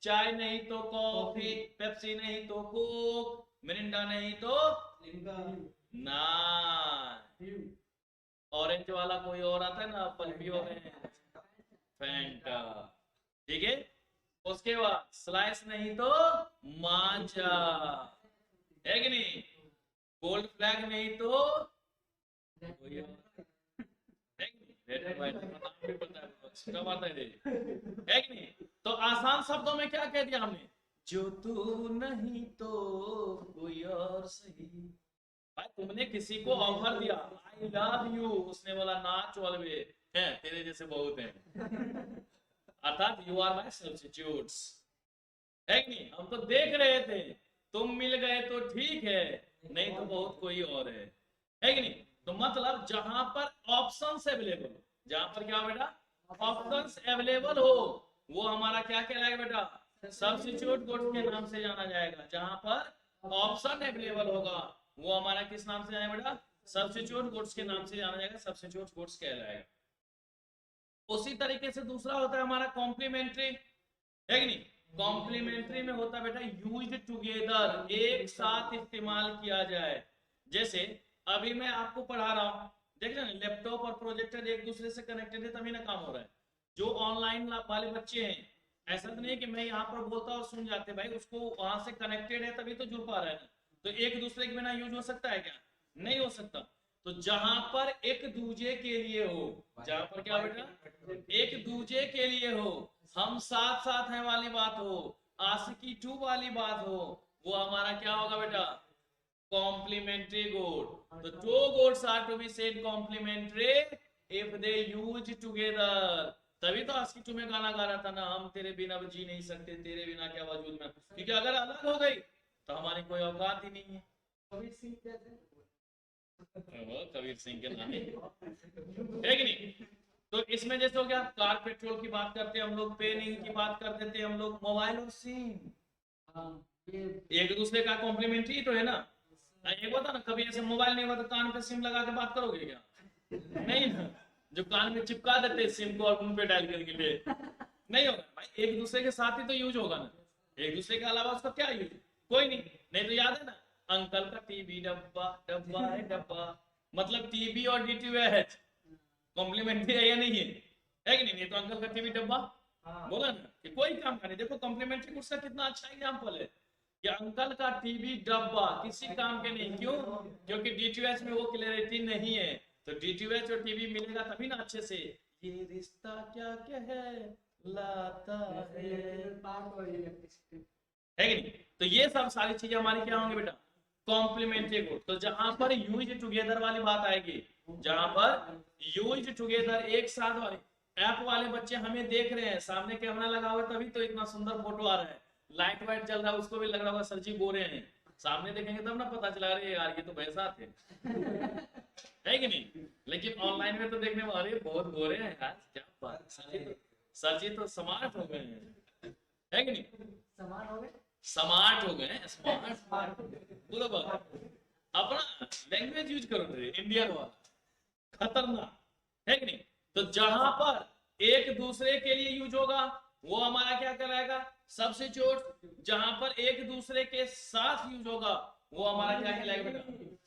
चाय नहीं तो कॉफी, पेप्सी नहीं तो कोक, मिरिंडा नहीं तो ना, ऑरेंज वाला कोई और आता है ना पल्पी ऑरेंज, फैंटा, ठीक है। उसके बाद स्लाइस नहीं तो मांचा, है कि नहीं। गोल्ड फ्लैग नहीं तो कोई और, है कि नहीं? रेड एंड व्हाइट नाम भी पता है, क्या बात है कि नहीं। तो आसान शब्दों में क्या कह दिया हमने, जो तू नहीं तो कोई और सही। भाई तुमने किसी को ऑफर दिया आई लव यू, उसने बोला नाच वाले हैं तेरे जैसे बहुत हैं, अर्थात यू आर माय सब्स्टिट्यूट्स, है कि नहीं। हम तो देख रहे थे, तुम मिल गए तो ठीक है, नहीं तो बहुत कोई और है कि नहीं। तो मतलब जहां पर ऑप्शंस अवेलेबल हो, जहां पर क्या बेटा ऑप्शंस अवेलेबल हो, वो हमारा क्या कहलाएगा बेटा सब्स्टिट्यूट गुड्स के नाम से जाना जाएगा। जहां पर ऑप्शन अवेलेबल होगा वो हमारा किस नाम से जाएगा बेटा सब्स्टिट्यूट गुड्स के नाम से जाना जाएगा, सब्स्टिट्यूट गुड्स कहलाएगा। उसी तरीके से दूसरा होता है हमारा कॉम्प्लीमेंट्री, है कि नहीं। कॉम्प्लीमेंट्री में होता है बेटा यूज्ड टुगेदर, एक साथ इस्तेमाल किया जाए। जैसे अभी मैं आपको पढ़ा रहा हूँ, देख रहे हैं लैपटॉप और प्रोजेक्टर एक दूसरे से कनेक्टेड है तभी ना काम हो रहा है। जो ऑनलाइन वाले बच्चे हैं ऐसा तो नहीं है कि मैं यहाँ पर बोलता और सुन जाते, भाई उसको वहां से कनेक्टेड है तभी तो जुड़ पा रहा है ना। तो एक दूसरे के बिना यूज हो सकता है क्या, नहीं हो सकता। तो जहां पर एक दूजे के लिए हो, जहां पर क्या बेटा एक दूजे के लिए हो, हम साथ साथ हैं वाली बात हो, आशिकी टू वाली बात हो, वो हमारा क्या होगा बेटा कॉम्प्लीमेंट्री गुड। तो two goods are to be said complementary if they use together. तभी तो आशिकी टू में गाना गा रहा था ना, हम तेरे बिना जी नहीं सकते, तेरे बिना क्या वजूद में, क्योंकि अगर अलग हो गई तो हमारी कोई औकात ही नहीं है। कबीर सिंह कहते हैं कबीर सिंह के नाम है कि नहीं। तो इसमें जैसे हो गया कार पेट्रोल की बात करते हैं हम लोग, पेन इंक की बात कर देते हैं हम लोग, मोबाइल और सिम एक दूसरे का कॉम्प्लीमेंट्री तो है ना। एक बता ना कभी ऐसे मोबाइल नहीं हुआ तो कान पे सिम लगा के बात करोगे क्या, नहीं ना। जो कान में चिपका देते हैं सिम को और मुंह पे डायल करके लिए नहीं होगा भाई, एक दूसरे के साथ ही तो यूज होगा ना, एक दूसरे के अलावा उसका क्या यूज, कोई नहीं। नहीं तो याद है ना अंकल का टीवी डब्बा, डब्बा है डब्बा, मतलब टीवी और डीटीएच कॉम्प्लीमेंट्री है या नहीं है कि नहीं। तो अंकल का टीवी डब्बा बोला ना कि कोई काम का नहीं। देखो कॉम्प्लीमेंट्री गुड्स का कितना अच्छा एग्जांपल है कि अंकल का टीवी डब्बा किसी काम के नहीं, क्यों, क्योंकि डीटीएच में वो क्लैरिटी नहीं है। तो डीटीएच और टीवी मिलेगा तभी ना अच्छे से, ये रिश्ता क्या कहलाता है कि नहीं। तो ये सब सारी चीजें हमारी क्या होंगी बेटा कॉम्प्लीमेंट्री गुड। तो जहां पर यूज टुगेदर वाली बात आएगी, जहां पर यूज टुगेदर एक साथ वाली, ऐप वाले बच्चे हमें देख रहे हैं, सामने कैमरा लगा हुआ है तभी तो इतना सुंदर फोटो आ रहा है, लाइट वाइट चल रहा है, उसको भी लग रहा होगा सर जी गोरे हैं, सामने देखेंगे तब ना पता चला रहे यार ये तो भैंसा थे है कि नहीं। लेकिन ऑनलाइन में तो देखने में अरे बहुत गोरे हैं यार, क्या बात, सर जी तो स्मार्ट हो गए हैं, है कि नहीं, स्मार्ट हो गए, स्मार्ट बोलो बात, अपना लैंग्वेज यूज करो इंडियन वाला, खतरनाक है कि नहीं। तो जहां पर एक दूसरे के लिए यूज होगा वो हमारा क्या कहलाएगा सब्स्टिट्यूट, जहां पर एक दूसरे के साथ यूज होगा वो हमारा क्या कहलाएगा बेटा,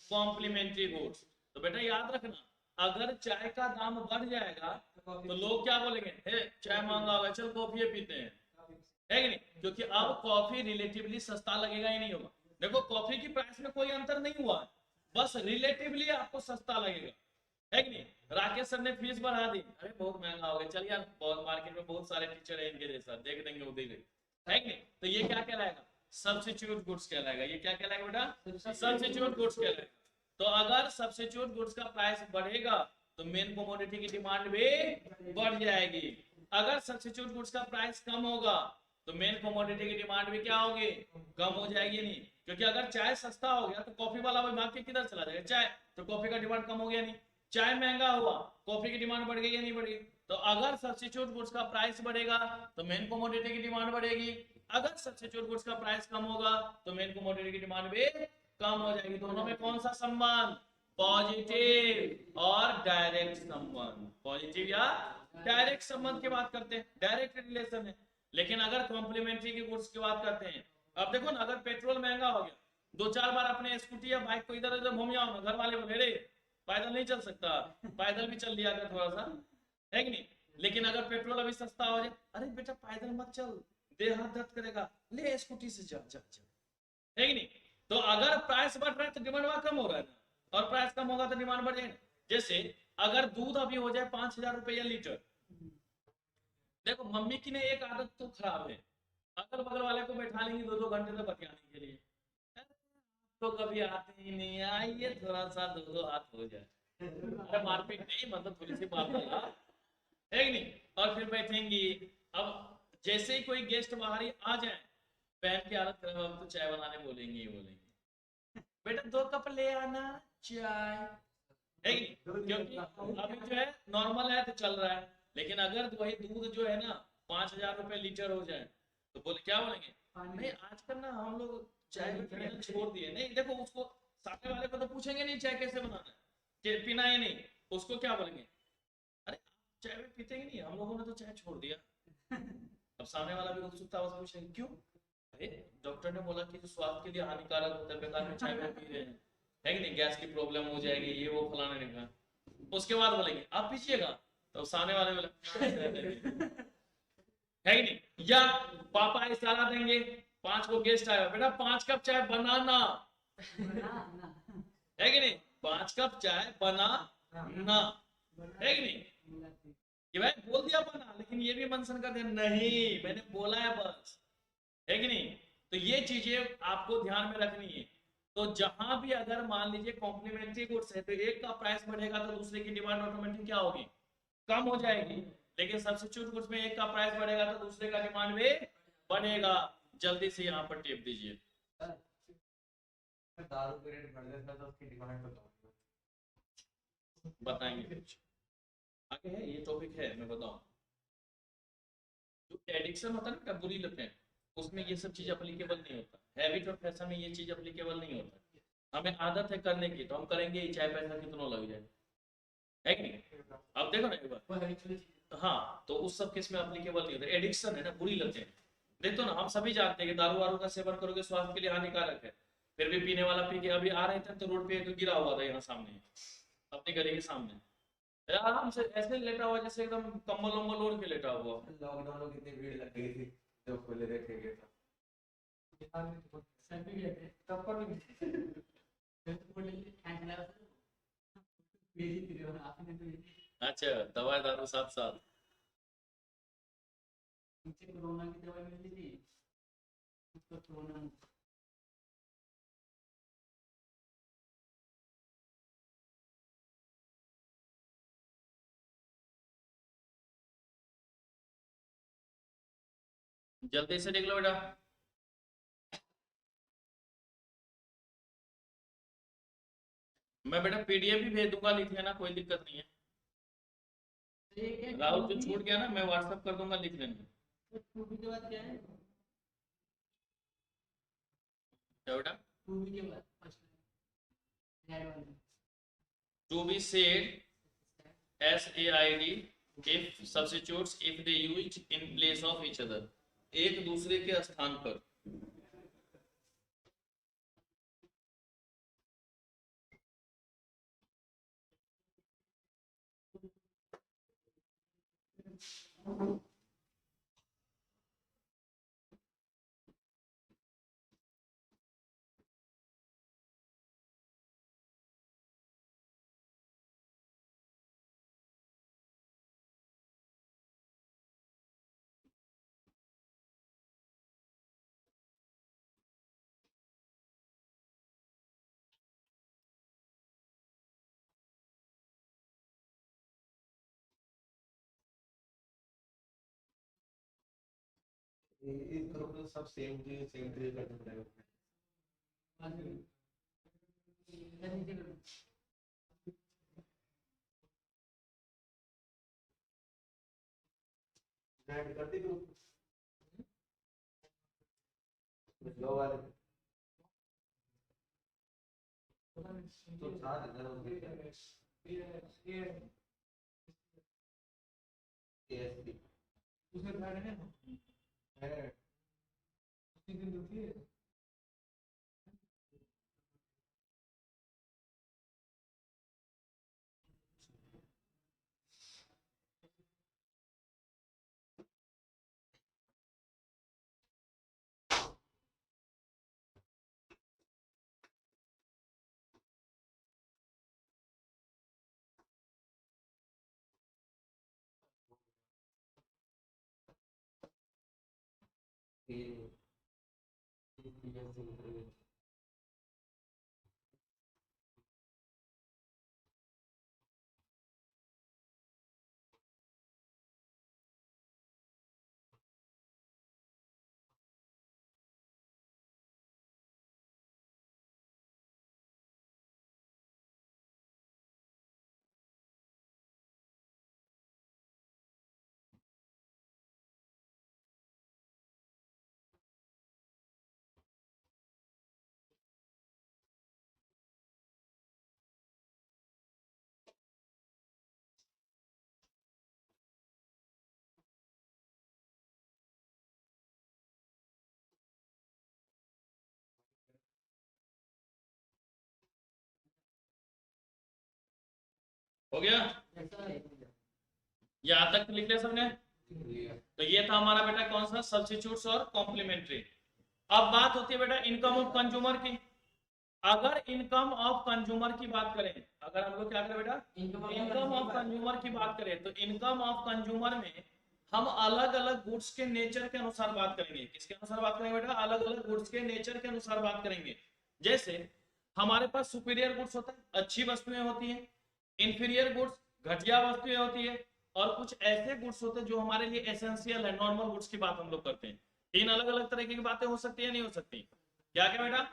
कॉम्प्लीमेंट्री गुड्स। तो बेटा याद रखना, अगर चाय का दाम बढ़ जाएगा तो लोग क्या बोलेंगे, हे चाय महंगा हो गया, चल कॉफी पीते हैं, है कि नहीं? क्योंकि अब कॉफी रिलेटिवली सस्ता लगेगा ही नहीं होगा। देखो कॉफी की प्राइस में कोई अंतर नहीं हुआ है, बस रिलेटिवली आपको सस्ता लगेगा, है कि नहीं? राकेश सर ने फीस बढ़ा दी, अरे बहुत महंगा हो गया, चल यार बहुत मार्केट में बहुत सारे टीचर है इनके जैसा, देख देंगे उधर, है कि नहीं? तो ये क्या कहलाएगा, सब्स्टिट्यूट गुड्स कहलाएगा। ये क्या कहलाएगा बेटा, सब्स्टिट्यूट गुड्स कहलाएगा। तो अगर सब्स्टिट्यूट गुड्स का प्राइस बढ़ेगा तो मेन कमोडिटी की डिमांड भी बढ़ जाएगी। अगर सब्स्टिट्यूट गुड्स का प्राइस कम होगा तो मेन कमोडिटी की डिमांड भी क्या होगी, कम हो जाएगी। नहीं, क्योंकि अगर चाय सस्ता हो गया तो कॉफी वाला भाग के किधर चला जाएगा, चाय, तो कॉफी का डिमांड कम हो गया नहीं। चाय महंगा हुआ, कॉफी की डिमांड बढ़ गई या नहीं बढ़ी? तो अगर सब्स्टिट्यूट गुड्स का प्राइस बढ़ेगा तो मेन कमोडिटी की डिमांड बढ़ेगी, अगर सब्स्टिट्यूट गुड्स का प्राइस कम होगा तो मेन कमोडिटी की डिमांड भी कम हो जाएगी। दोनों में कौन सा संबंध, पॉजिटिव और डायरेक्ट संबंध, पॉजिटिव या डायरेक्ट संबंध की बात करते हैं, डायरेक्ट रिलेशन है। लेकिन अगर कॉम्प्लीमेंट्री की गुड्स की बात करते हैं, अब देखो ना, अगर पेट्रोल महंगा हो गया, 2-4 बार अपने स्कूटी या बाइक को इधर उधर घूम आओ ना, घर वाले बोले रे पैदल नहीं चल सकता, पैदल भी चल लिया कर थोड़ा सा, है कि नहीं? लेकिन अगर पेट्रोल अभी सस्ता हो जाए, अरे बेटा पैदल मत चल, देह हाथ दर्द करेगा, ले स्कूटी से जा जा जा, है कि नहीं? तो अगर प्राइस बढ़ रहा है तो डिमांड वहां कम हो रहा है ना, और प्राइस कम होगा तो डिमांड बढ़ जाएगी। जैसे अगर दूध अभी हो जाए 5,000 रुपया लीटर, देखो मम्मी की ने एक आदत तो खराब है, अगल बगल वाले को बैठा लेंगे 2-2 घंटे तक बतियाने के लिए, तो कभी आते ही नहीं है, आइए थोड़ा सा 2-2 हाथ हो जाए, अरे मारपीट नहीं, मतलब थोड़ी सी बात है कि नहीं? और फिर बैठेंगी। अब जैसे ही कोई गेस्ट बाहर ही आ जाए, बहन की हालत खराब, हम तो चाय बनाने बोलेंगे ही बोलेंगे, बेटा 2 कप ले आना चाय, है कि नहीं? क्योंकि अभी जो है नॉर्मल है तो चल रहा है, लेकिन अगर वही दूध जो है ना 5,000 रुपए लीटर हो जाए तो बोले क्या बोलेंगे, नहीं आजकल ना हम लोग चाय पीना छोड़ दिए। नहीं देखो, उसको सामने वाले को तो पूछेंगे नहीं चाय कैसे बनाना है, कि पीना है नहीं, उसको क्या बोलेंगे, अरे चाय में पीते ही नहीं, हम लोगों ने तो चाय छोड़ दिया। अब सामने वाला भी उत्सुकता पूछेंगे क्यों, अरे डॉक्टर ने बोला कि जो स्वास्थ्य के लिए हानिकारक होता है, बेकार में चाय में पी रहे हैं, है कि नहीं, गैस की प्रॉब्लम हो जाएगी, ये वो फलाना निकला। उसके बाद बोलेंगे आप पीछिएगा, तो सामने वाले बोले है कि नहीं? या पापा इशारा देंगे, 5 को गेस्ट आया, बेटा 5 कप चाय बनाना, है कि नहीं? 5 कप चाय बनाना, है कि नहीं? कि भाई बोल दिया बना, लेकिन ये भी मंसन कर दिया, नहीं मैंने बोला है बस, है कि नहीं? तो ये चीजें आपको ध्यान में रखनी है। तो जहां भी अगर मान लीजिए कॉम्प्लीमेंट्री गुड्स है तो एक का प्राइस बढ़ेगा तो दूसरे की डिमांड ऑटोमेटिक क्या होगी, कम हो जाएगी। लेकिन सब्स्टिट्यूट गुड्स में एक का प्राइस बढ़ेगा तो दूसरे का डिमांड भी बढ़ेगा। जल्दी से यहाँ पर टेप दीजिए। दारू का रेट बढ़ जाता तो उसकी डिमांड बताएंगे कुछ आगे है, ये टॉपिक है, मैं बताऊं। जो एडिक्शन होता है ना, बुरी लतें, उसमें ये सब चीज अप्लीकेबल नहीं होता। हैबिट और फैशन में ये चीज अप्लीकेबल नहीं होता। हमें आदत है करने की तो हम करेंगे ही, चाहे पैसा कितना लग जाए, है कि नहीं? अब देखो ना एक बार, हाँ, तो उस सब केस में अप्लीकेबल नहीं होता। एडिक्शन है ना, बुरी लतें, देखो ना, हम सभी जानते हैं कि दारू वारू का सेवन करोगे स्वास्थ्य के लिए हानिकारक है, फिर भी पीने वाला पी के, अभी आ रहे थे तो रोड पे एक गिरा हुआ था यहाँ सामने, अपनी गली के सामने, आराम से ऐसे लेटा हुआ जैसे एकदम कंबल वंबल ओढ़ के लेटा हुआ। लॉकडाउन में कितनी भीड़ लग गई थी जब खोले थे ठेके तो। तब पर अच्छा, दवाई दारू साथ साथ। कोरोना की दवाई मिली थी, उसको कोरोना जल्दी से देख लो बेटा। मैं बेटा पीडीएफ भी भेज दूंगा, लिख लेना, कोई दिक्कत नहीं है। राहुल जो छूट गया ना, मैं व्हाट्सएप कर दूंगा, लिख लेना। के बाद क्या है, क्या बेटा? के बाद to be said, SAID, if substitutes if they used in place of each other, एक दूसरे के स्थान पर। इस ग्रुप में सब सेम चीज करना पड़ेगा। ऐड कर दी ग्रुप लो वाले तो था इधर एएसडी उसमें बैठ है ना है उसी दिन रुकी है हो गया? यहाँ तक लिख लिया सबने? तो ये था हमारा बेटा कौन सा, सब्स्टिट्यूट्स और कॉम्प्लीमेंट्री। अब बात होती है बेटा इनकम ऑफ कंज्यूमर की। अगर इनकम ऑफ कंज्यूमर की बात करें, अगर हम लोग क्या करें बेटा, इनकम ऑफ कंज्यूमर की बात करें, तो इनकम ऑफ कंज्यूमर में हम अलग अलग गुड्स के नेचर के अनुसार बात करेंगे। किसके अनुसार बात करेंगे बेटा? अलग अलग गुड्स के नेचर के अनुसार बात करेंगे। जैसे हमारे पास सुपीरियर गुड्स होता है, अच्छी वस्तुएं होती हैं, इंफीरियर गुड्स घटिया वस्तुएं होती है, और कुछ ऐसे गुड्स होते हैं जो हमारे लिए एसेंशियल है, नॉर्मल गुड्स की बात हम लोग करते हैं। तीन अलग अलग तरीके की बातें हो सकती है, नहीं हो सकती? क्या क्या बेटा?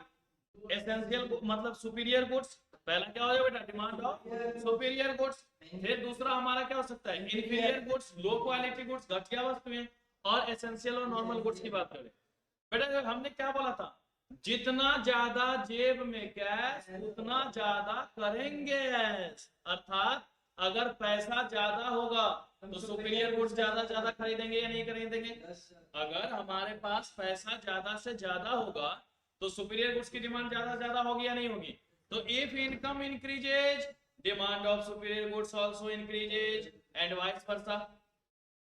एसेंशियल मतलब सुपीरियर गुड्स, पहला क्या हो जाएगा बेटा, डिमांड ऑफ सुपीरियर गुड्स। फिर दूसरा हमारा क्या हो सकता है, inferior goods, low quality goods, घटिया वस्तुएं, और एसेंशियल और नॉर्मल गुड्स की बात करें। बेटा हमने क्या बोला था, जितना ज्यादा जेब में कैश उतना ज्यादा करेंगे ऐश। अर्थात अगर पैसा ज्यादा होगा तो सुपीरियर गुड्स ज्यादा खरीदेंगे या नहीं खरीदेंगे? अगर हमारे पास पैसा ज्यादा से ज्यादा होगा तो सुपीरियर गुड्स की डिमांड ज्यादा होगी या नहीं होगी? तो if income increases, demand of superior goods also increases and vice versa.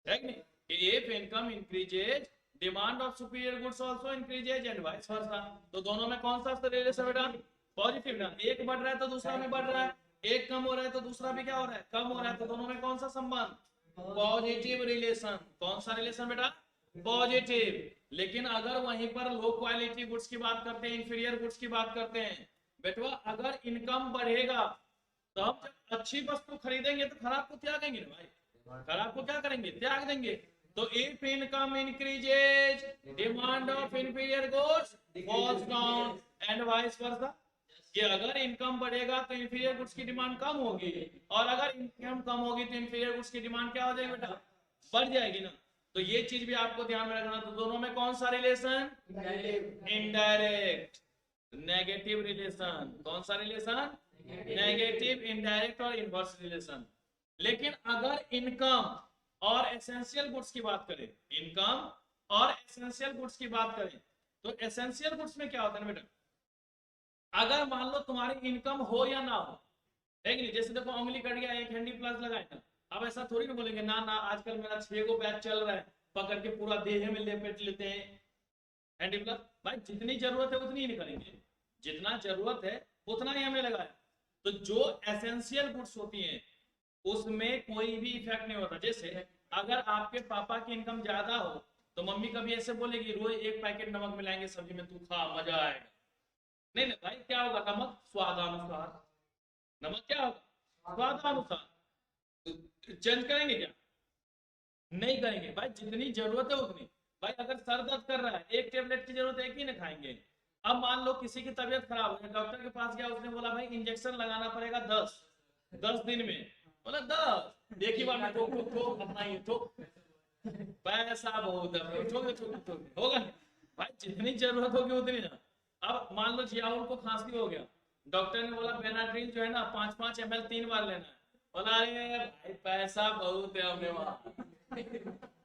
है कि नहीं? If income increases, demand of superior goods also increases and vice versa. तो दोनों में कौन सा रिलेशन बेटा? पॉजिटिव ना। एक बढ़ रहा है तो दूसरा भी बढ़ रहा है, एक कम हो रहा है तो दूसरा भी क्या हो रहा है, कम हो रहा है। तो दोनों में कौन सा संबंध? Positive relation. कौन सा रिलेशन बेटा? पॉजिटिव। लेकिन अगर वहीं पर लो क्वालिटी गुड्स की बात करते हैं, इंफीरियर गुड्स की बात करते हैं, बेटवा अगर इनकम बढ़ेगा तो हम जब अच्छी वस्तु खरीदेंगे तो खराब को त्यागेंगे ना भाई, खराब को क्या करेंगे, त्याग देंगे। तो if income increases, demand of inferior goods falls down and vice versa. कि अगर इनकम बढ़ेगा तो इंफीरियर गुड्स की डिमांड कम होगी, और अगर इनकम कम होगी तो इंफीरियर गुड्स की डिमांड क्या हो जाएगी बेटा? बढ़ जाएगी ना। तो ये चीज भी आपको ध्यान में रखना। तो दोनों में कौन सा रिलेशन? Indirect negative relation. कौन सा रिलेशन? नेगेटिव, इनडायरेक्ट और इनवर्स रिलेशन। लेकिन अगर इनकम और एसेंशियल गुड्स की बात करें, इनकम और एसेंशियल गुड्स की बात करें, तो एसेंशियल गुड्स में क्या होता है ना बेटा, अगर मान लो तुम्हारी इनकम हो या ना हो, है कि नहीं? जैसे देखो उंगली कट गया, एक हैंडी प्लस लगाए ना, अब ऐसा थोड़ी ना बोलेंगे ना ना आजकल मेरा 6 गो बैच चल रहा है, पकड़ के पूरा देह में लेपेट लेते हैं हैंडी प्लस। भाई जितनी जरूरत है उतनी ही करेंगे, जितना जरूरत है उतना ही हमें लगाए। तो जो एसेंशियल गुड्स होती हैं उसमें कोई भी इफेक्ट नहीं होता। जैसे अगर आपके पापा की इनकम ज्यादा हो तो मम्मी कभी ऐसे बोलेगी रोज 1 पैकेट नमक मिलाएंगे सब्जी में, तू खा मजा आएगा। नहीं नहीं भाई, क्या होगा, नमक स्वादानुसार, नमक क्या होगा स्वादानुसार। चेंज करेंगे क्या, नहीं करेंगे भाई, जितनी जरूरत है उतनी। भाई अगर सर दर्द कर रहा है, एक टेबलेट की जरूरत है, एक ही ना खाएंगे। अब मान लो किसी की तबीयत खराब हो गई, डॉक्टर के पास गया, उसने बोला भाई इंजेक्शन लगाना पड़ेगा 10 दिन में, बोला 10 एक ही बार में ठोक ठोक ठोक अपना ही ठोक, पैसा बहुत है ठोक ठोक ठोक होगा नहीं। भाई जितनी जरूरत होगी उतनी ना। अब मान लो जियाउल को खांसी हो गया, डॉक्टर ने बोला बेनाड्रिल जो है ना 5-5 ml 3 बार लेना है, बोला अरे भाई पैसा बहुत है हमने वहां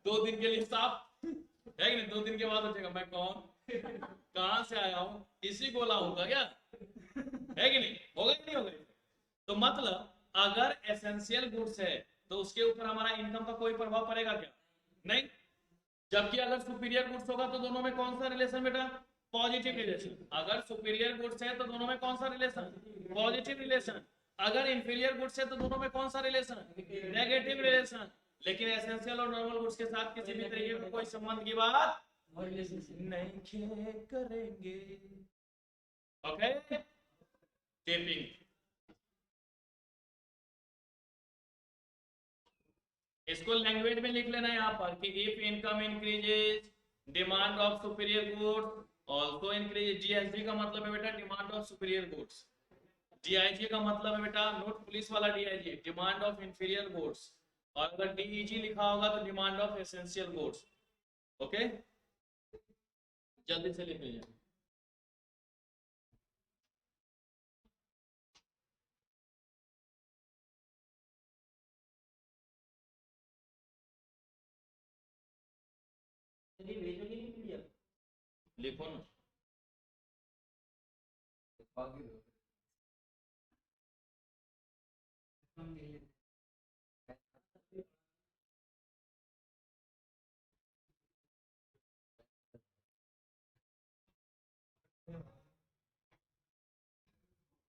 2 दिन के लिए साफ है कि नहीं, 2 दिन के बाद सोचेगा मैं कौन कहां से आया हूँ, इसी को लाऊंगा क्या, है कि नहीं, होगा कि नहीं होगा। तो मतलब अगर एसेंशियल गुड्स है तो उसके ऊपर हमारा इनकम का कोई प्रभाव पड़ेगा क्या, नहीं। जबकि अगर सुपीरियर गुड्स होगा तो दोनों में कौन सा रिलेशन बेटा, पॉजिटिव रिलेशन। अगर सुपीरियर गुड्स है तो दोनों में कौन सा रिलेशन, पॉजिटिव रिलेशन। अगर इंफीरियर गुड्स है तो दोनों में कौन सा रिलेशन, नेगेटिव रिलेशन। लेकिन एसेंशियल और नॉर्मल गुड्स के साथ किसी भी तरीके का कोई संबंध की बात नहीं करेंगे। Okay, tapping. इसको लैंग्वेज में लिख लेना यहाँ पर कि if income increases demand of superior goods also increase. GSD का मतलब है बेटा demand of superior goods, DIG का मतलब है बेटा नोट पुलिस वाला DIG demand of inferior goods, और अगर डीईजी लिखा होगा तो demand of essential goods. Okay, जल्दी से लिख लीजिए। चलिए भेजोगे नहीं पीडीएफ, लिखो ना, हम ले लेते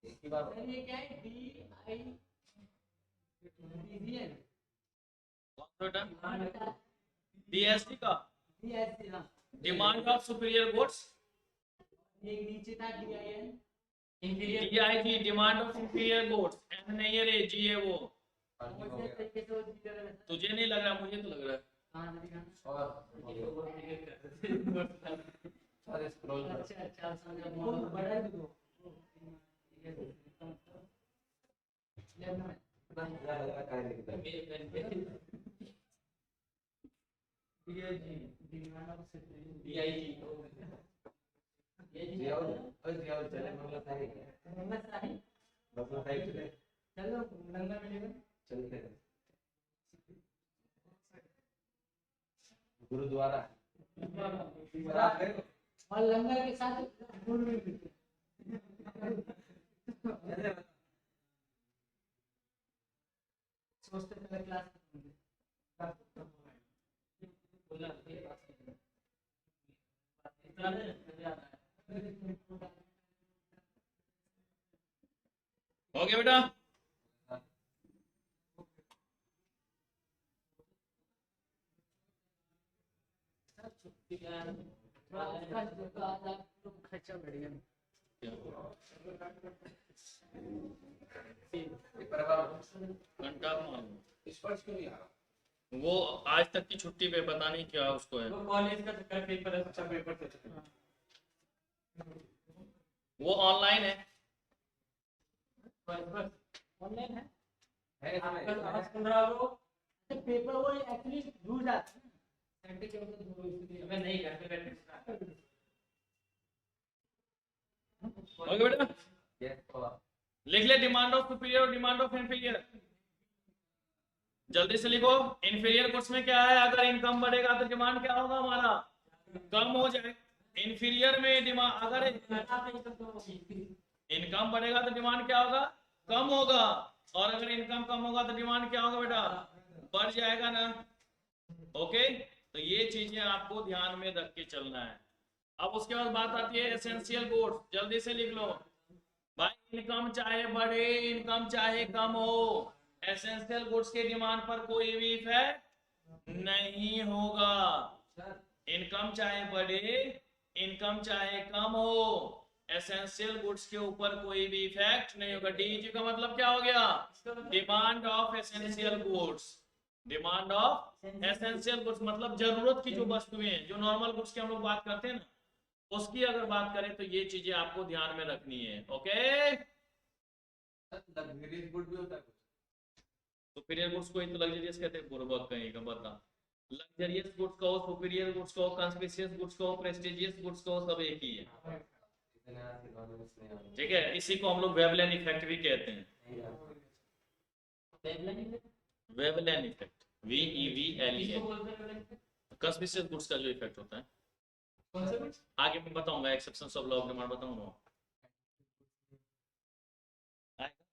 एक ही बार हैं। ये क्या है, डी आई डीजीएन कौन सा बेटा, डीएसडी का डीएससी, हां डिमांड ऑफ सुपीरियर गुड्स, एक नीचे था DIN inferior, DIG demand of inferior goods, N नहीं है रे, जी है वो। फर्जी हो उसी गया। तरीके से वो जी कर रहा है। तुझे नहीं लग रहा, मुझे तो लग रहा है। हां दिखा और सारे स्क्रॉल कर अच्छा अच्छा समझा, बहुत बड़ा है तो लेना है काय लिखता है DIG demand of DIG Ziaul Ziaul चले मंगला साहिब मंगला साहिब, मंगला साहिब चले चलो लंगा मिलेगा, चलते हैं गुरुद्वारा आप गए हो? और लंगा के साथ गुड़ भी मिलते चले सोचते पहले क्लास बोला ये बात इतना नहीं आता है। हो गया बेटा, थोड़ा आज आप लोग खर्चा बढ़ गया। एक बार घंटा मारो। स्पर्श क्यों नहीं आ रहा? वो आज तक की छुट्टी पे पता नहीं क्या उसको है, वो कॉलेज का चक्कर पेपर है, अच्छा पेपर था चक्कर। वो ऑनलाइन है। बस ऑनलाइन है, है आपका आवाज सुन रहा हो तो पेपर वो एक्चुअली दूर जाता है सेंटर के मतलब दूर इसलिए अबे नहीं घर पे बैठे हो गया बेटा, यस और लिख ले डिमांड ऑफ सुपीरियर और डिमांड ऑफ इंफीरियर। जल्दी से लिखो, इंफीरियर गुड्स में क्या है, अगर इनकम बढ़ेगा तो डिमांड क्या होगा हमारा, कम हो जाए। इंफीरियर में डिमांड, अगर इनकम बढ़ेगा तो डिमांड क्या होगा, कम होगा। और अगर इनकम कम होगा तो डिमांड क्या होगा बेटा, बढ़ जाएगा ना। ओके, तो ये चीजें आपको ध्यान में रख के चलना है। अब उसके बाद बात आती है एसेंशियल गुड्स, जल्दी से लिख लो भाई। इनकम चाहे बढ़े, इनकम चाहे कम हो, एसेंशियल गुड्स के डिमांड पर कोई भी इफेक्ट नहीं होगा। इनकम चाहे बढ़े, इनकम चाहे कम हो, एसेंशियल गुड्स के ऊपर कोई भी इफेक्ट नहीं होगा। डीईजी का मतलब क्या हो गया? Demand of essential goods. Demand of essential goods मतलब जरूरत की जो वस्तुएं हैं, जो नॉर्मल गुड्स की हम लोग बात करते हैं ना, उसकी अगर बात करें तो ये चीजें आपको ध्यान में रखनी है। ओके, लग्जरियस गुड भी होता है कुछ। सुपीरियर गुड्स को ही तो लग्जरियस कहते हैं। पूर्वक कहीं का बता, लग्जरियस गुड्स कहो, सुपीरियर गुड्स कहो, कंस्पिशियस गुड्स कहो, प्रेस्टिजियस गुड्स कहो, सब एक ही है। ठीक है, इसी को हम लोग वेवलेन इफेक्ट भी कहते हैं। वेवलेन इफेक्ट, VEVLEN, कंस्पिशियस गुड्स का जो इफेक्ट होता है। कौन सा कुछ? आगे मैं बताऊंगा, exceptions of law of demand बताऊंगा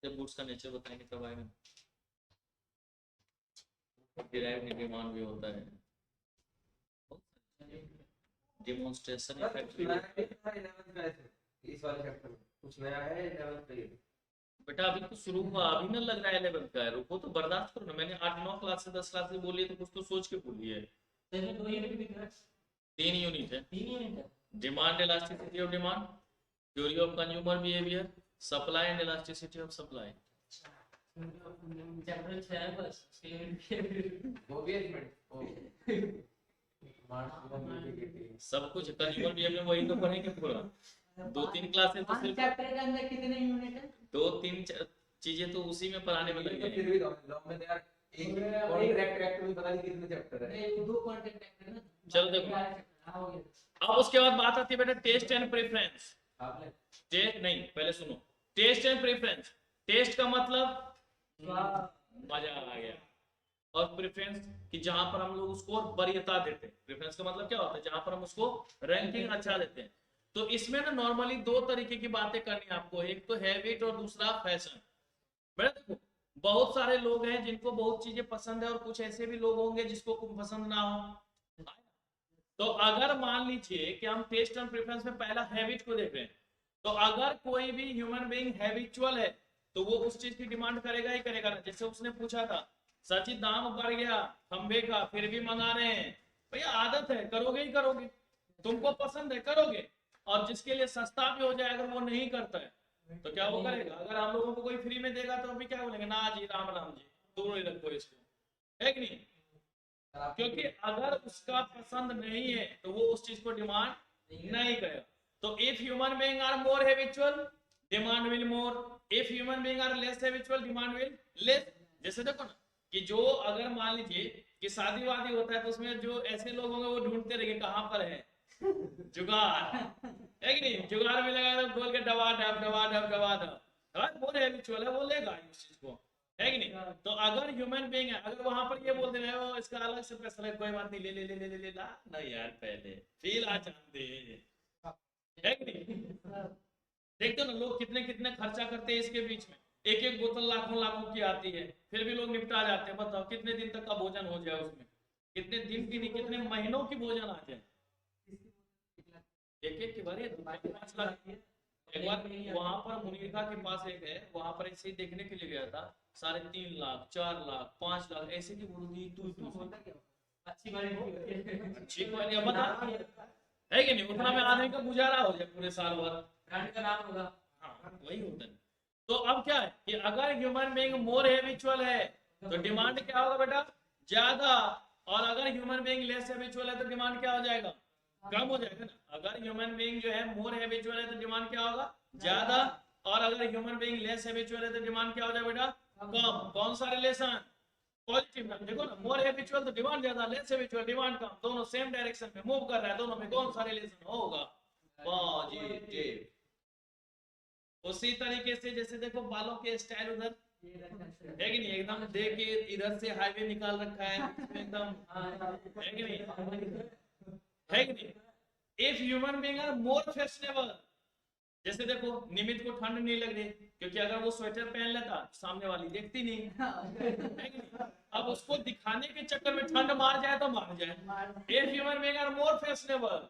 जब गुड्स का नेचर बताएंगे तब आएगा। डिराइव्ड डिमांड भी होता है, डेमोंस्ट्रेशन इफेक्ट भी होता है। इस वाले चैप्टर में कुछ नया है 11th का ये? बेटा अभी तो शुरू हुआ, अभी ना लग रहा है 11th का है। रुको तो बर्दाश्त करो ना, मैंने 8-9 क्लास से 10 क्लास से बोली है तो कुछ तो सोच के बोली है। 3 यूनिट है। Demand elasticity of demand, theory of consumer behaviour, supply and elasticity of supply. Chapter 6 है बस। वो भी एलिमेंट सब कुछ कंज्यूमर बिहेवियर वही तो पढ़ेंगे पूरा। 2-3 क्लासेस तो सिर्फ चैप्टर के अंदर कितने यूनिट है? 2-3 चीजें तो उसी में पढ़ाने में लगे फिर हैं। भी लॉ में तो यार एक कॉन्ट्रैक्ट एक्ट में पता नहीं कितने चैप्टर है। नहीं, 2 कॉन्ट्रैक्ट है ना। चलो देखो, हो गया। अब उसके बाद बात आती है बेटा टेस्ट एंड प्रेफरेंस। आपने टेस्ट नहीं, पहले सुनो, टेस्ट एंड प्रेफरेंस। टेस्ट का मतलब मजा आ गया, और प्रेफरेंस कि जहां पर हम लोग उसको वरीयता देते हैं। प्रेफरेंस का मतलब क्या होता है? जहां पर हम उसको रैंकिंग अच्छा देते हैं। तो इसमें ना नॉर्मली 2 तरीके की बातें करनी है आपको, एक तो हैबिट और दूसरा फैशन। बेटा देखो, बहुत सारे लोग हैं जिनको बहुत चीजें पसंद है, और कुछ ऐसे भी लोग होंगे जिसको कुछ पसंद ना हो। तो अगर मान लीजिए कि हम टेस्ट एंड प्रेफरेंस में पहला हैबिट को देख रहे हैं, तो अगर कोई भी ह्यूमन बीइंग हैबिचुअल है तो वो उस चीज की डिमांड करेगा ही करेगा ना। जैसे उसने पूछा था, सचिन दाम बढ़ गया खंबे का फिर भी मंगा रहे हैं, भैया आदत है, करोगे ही करोगे, तुमको पसंद है करोगे। और जिसके लिए सस्ता भी हो जाए अगर वो नहीं करता है तो क्या वो करेगा? अगर हम लोगों को कोई फ्री में देगा तो अभी क्या बोलेंगे? ना जी, राम राम जी, दूर ही रखो इसको, है कि नहीं? क्योंकि अगर उसका पसंद नहीं है तो वो उस चीज को डिमांड नहीं करेगा। तो if human being are more habitual, demand will more. If human being are less habitual, demand will less. जैसे देखो ना कि जो अगर मान लीजिए कि शादी वादी होता है तो उसमें जो ऐसे लोग होंगे वो ढूंढते रहेंगे कहां पर है जुगाड़, है कि नहीं? जुगाड़ में लगा तो बोल के दबा डब दबा डब दबा डब, मोर हैबिचुअल है, वो लेगा उस चीज को, है कि नहीं? तो अगर ह्यूमन बीइंग है, अगर वहां पर ये बोल दे रहे हो इसका अलग से पैसा लगे, कोई बात नहीं, ले ले ले ले ले ले ला ना यार, पहले फील आ जाते, है कि नहीं? देखते हो ना लोग कितने कितने खर्चा करते हैं इसके बीच में, एक एक बोतल लाखों लाखों की आती है, फिर भी लोग निपटा जाते हैं। बताओ कितने दिन तक का भोजन हो जाए उसमें, कितने दिन की नहीं कितने महीनों की भोजन आ जाए, एक एक की बारी 5 लाख। एक बार वहां पर मुनीरका के पास एक है, वहां पर ऐसे ही देखने के लिए गया था, 3.5 लाख 4 लाख 5 लाख ऐसे की बोल दी। अच्छी बारी अच्छी क्वालिटी अब बता, है कि नहीं? उतना में आदमी का गुजारा हो जाए पूरे साल भर। ब्रांड का नाम होगा। हाँ वही होता है। तो अब क्या है कि अगर ह्यूमन बीइंग मोर हैबिचुअल है तो डिमांड क्या होगा बेटा? ज्यादा। और अगर ह्यूमन बीइंग लेस हैबिचुअल है तो डिमांड क्या हो जाएगा? कम हो जाएगा ना। अगर ह्यूमन बीइंग जो है मोर हैबिचुअल है तो डिमांड क्या होगा? ज्यादा। और अगर ह्यूमन बीइंग लेस हैबिचुअल है तो डिमांड क्या हो जाएगा बेटा? कम। कौन सा रिलेशन? पॉजिटिव ना। देखो ना, मोर हैबिचुअल तो डिमांड ज्यादा, लेस हैबिचुअल डिमांड कम, दोनों सेम डायरेक्शन में मूव कर रहा है, दोनों में कौन सा रिलेशन होगा? पॉजिटिव। उसी तरीके से जैसे देखो बालों के स्टाइल उधर है कि नहीं, एकदम देख के इधर से हाईवे निकाल रखा है एकदम, है कि नहीं? है कि नहीं? If human being are more fashionable, जैसे देखो निमित को ठंड नहीं लग रही क्योंकि अगर वो स्वेटर पहन लेता तो सामने वाली देखती नहीं, है कि नहीं? अब उसको दिखाने के चक्कर में ठंड मार जाए तो मार जाए। If human beings are more fashionable,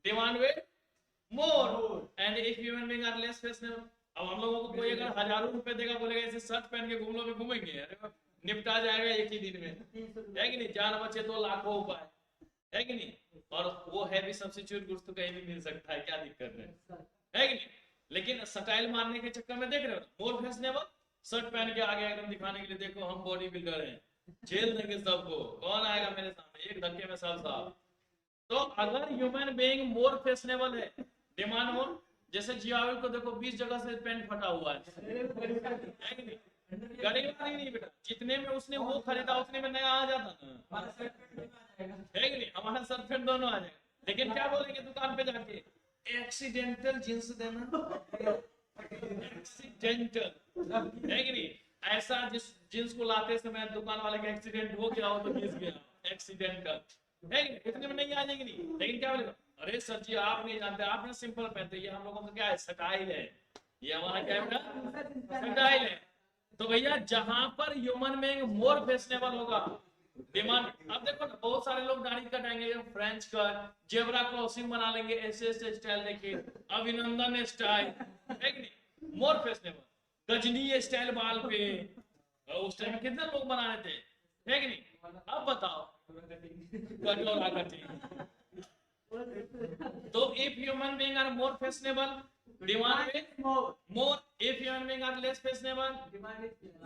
demand will more, and if human beings are less fashionable, अब हम लोगों को कोई अगर हजारों रुपए देगा बोलेगा ऐसे शर्ट पहन के घूम लो, भी घूमेंगे, अरे निपटा जाएगा एक ही दिन में, है कि नहीं? जान बचे तो लाखों उपाय, है कि नहीं? और वो हैवी सब्स्टिट्यूट गुड्स तो कहीं भी मिल सकता है, क्या दिक्कत है कि नहीं? लेकिन स्टाइल मारने के चक्कर में देख रहे हो मोर फैशनेबल शर्ट पहन के आगे एकदम दिखाने के लिए, देखो हम बॉडी बिल्डर हैं, झेल देंगे सबको, कौन आएगा मेरे सामने, एक धक्के में सब साफ। तो अगर ह्यूमन बीइंग मोर फैशनेबल है, डिमांड मोर, जैसे जियावल को देखो 20 जगह से पेंट फटा हुआ है कि नहीं? गरीब वाली नहीं बेटा, जितने में उसने वो खरीदा उतने में नया आ जाता ना, है कि नहीं? हमारा सर पेंट दोनों आ जाएगा, लेकिन क्या बोलेंगे दुकान पे जाके, एक्सीडेंटल जींस देना, एक्सीडेंटल, है कि नहीं? ऐसा जिस जींस को लाते समय दुकान वाले का एक्सीडेंट हो गया हो तो घिस गया, एक्सीडेंटल, है कि नहीं? इतने में नहीं आ जाएगी नहीं, लेकिन क्या बोलेगा, अरे सर जी आप नहीं जानते, आप ना सिंपल पहनते, ये हम लोगों का क्या है, स्टाइल है, ये हमारा क्या है, स्टाइल है। तो भैया जहां पर ह्यूमन बीइंग मोर फैशनेबल होगा, डिमांड, अब देखो ना बहुत सारे लोग दाढ़ी कटाएंगे, फ्रेंच कट, जेब्रा क्रॉसिंग बना लेंगे, ऐसे ऐसे स्टाइल देखिए, अभिनंदन स्टाइल, है कि नहीं? मोर फैशनेबल, गजनी स्टाइल बाल पे, और उस टाइम में कितने लोग बना रहे थे, है कि नहीं? अब बताओ, कटोरा कटिंग। तो if human being are more fashionable, demand will more, if human being are less fashionable,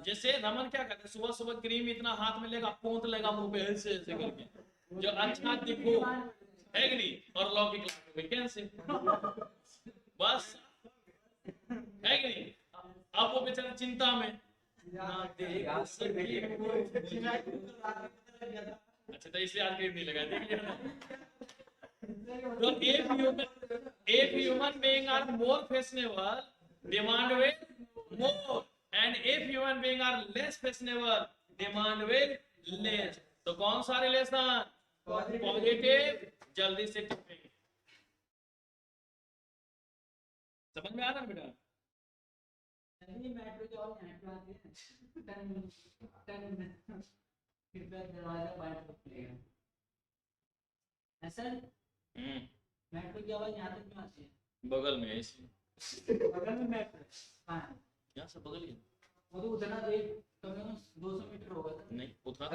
जैसे रमन क्या करते हैं, सुबह सुबह क्रीम इतना हाथ में लेगा, पोंछ लेगा मुंह पे ऐसे ऐसे करके, जो अच्छा दिखो, है कि नहीं? और लौकिक वैकेंसी बस, है कि नहीं? अब वो बेचारा चिंता में ना देख सके, अच्छा तो इसलिए आज क्रीम नहीं लगा, देखिए ना। So if human being are more fashionable, demand will more, and if human being are less fashionable, demand will less. तो कौन सा रिलेशन पॉजिटिव, जल्दी से टिपेंगे, समझ में आ रहा है बेटा? मेट्रो जाओ यहाँ पे आते हैं 10 फिर दरवाजा बाहर खुलेगा ऐसा। मेट्रो की आवाज यहाँ तक क्यों आती है? बगल में है इसलिए, बगल में मेट्रो हाँ, यहाँ से बगल ही, वो तो उतना देर कम से कम 200 मीटर होगा था। नहीं उतना,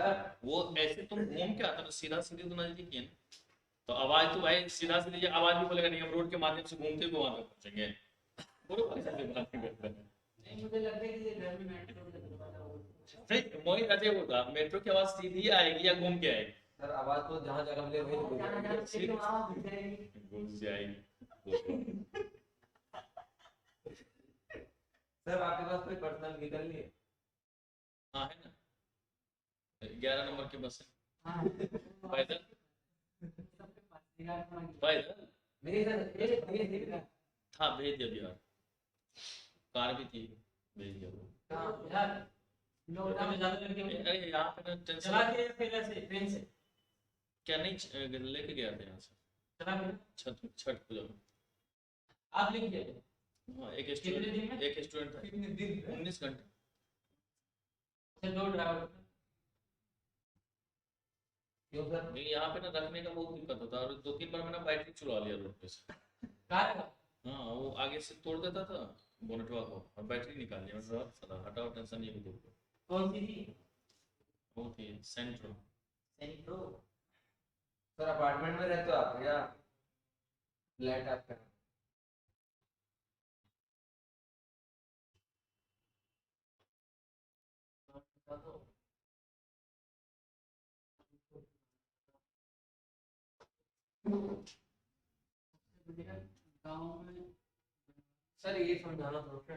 वो ऐसे तुम घूम के आता ना, सीधा सीधे तो नजदीक ही है ना, तो आवाज तो भाई सीधा सीधे आवाज भी बोलेगा नहीं, हम रोड के माध्यम से घूमते हुए वहां तक पहुंचेंगे, नहीं मुझे लगता है कि ये घर में मेट्रो का दरवाजा होगा। नहीं मोहित अजय होगा, मेट्रो की आवाज सीधी आएगी या घूम के आएगी? सर आवाज तो जहाँ जगह मिले वहीं तो जहाँ जहाँ से तो वहाँ घुस जाएगी। घूम जाएगी। सर आपके पास कोई पर्सनल व्हीकल नहीं है? हाँ है ना, 11 नंबर की बस है, हाँ पैदल सबके पास निगाह मांगी। पैदल नहीं सर, ये था, भेज दिया बिहार, कार भी थी, भेज दिया। हाँ यार लॉकडाउन में ज्यादा लड़के अरे यहाँ पे ना टेंशन, चला के फिर ऐसे ट्रेन से क्या नहीं लेके गया था यहाँ से चला के छठ पूजा में। आप लिख गए हाँ एक कितने दिन में? स्टूडेंट था, कितने दिन 19 घंटे। अच्छा 2 ड्राइवर क्यों सर? नहीं यहाँ पे ना रखने का बहुत दिक्कत होता है, और 2-3 बार मैंने बैटरी चुरा लिया रोड पे से। कार का हाँ वो आगे से तोड़ देता था बोनटवा को, और बैटरी निकाल लिया, मैंने साला हटाओ टेंशन नहीं दो, कौन सी थी? वो थी सेंट्रो। सेंट्रो। सर अपार्टमेंट में रहते हो आप या फ्लैट आपका? गाँव में सर ये समझाना थोड़ा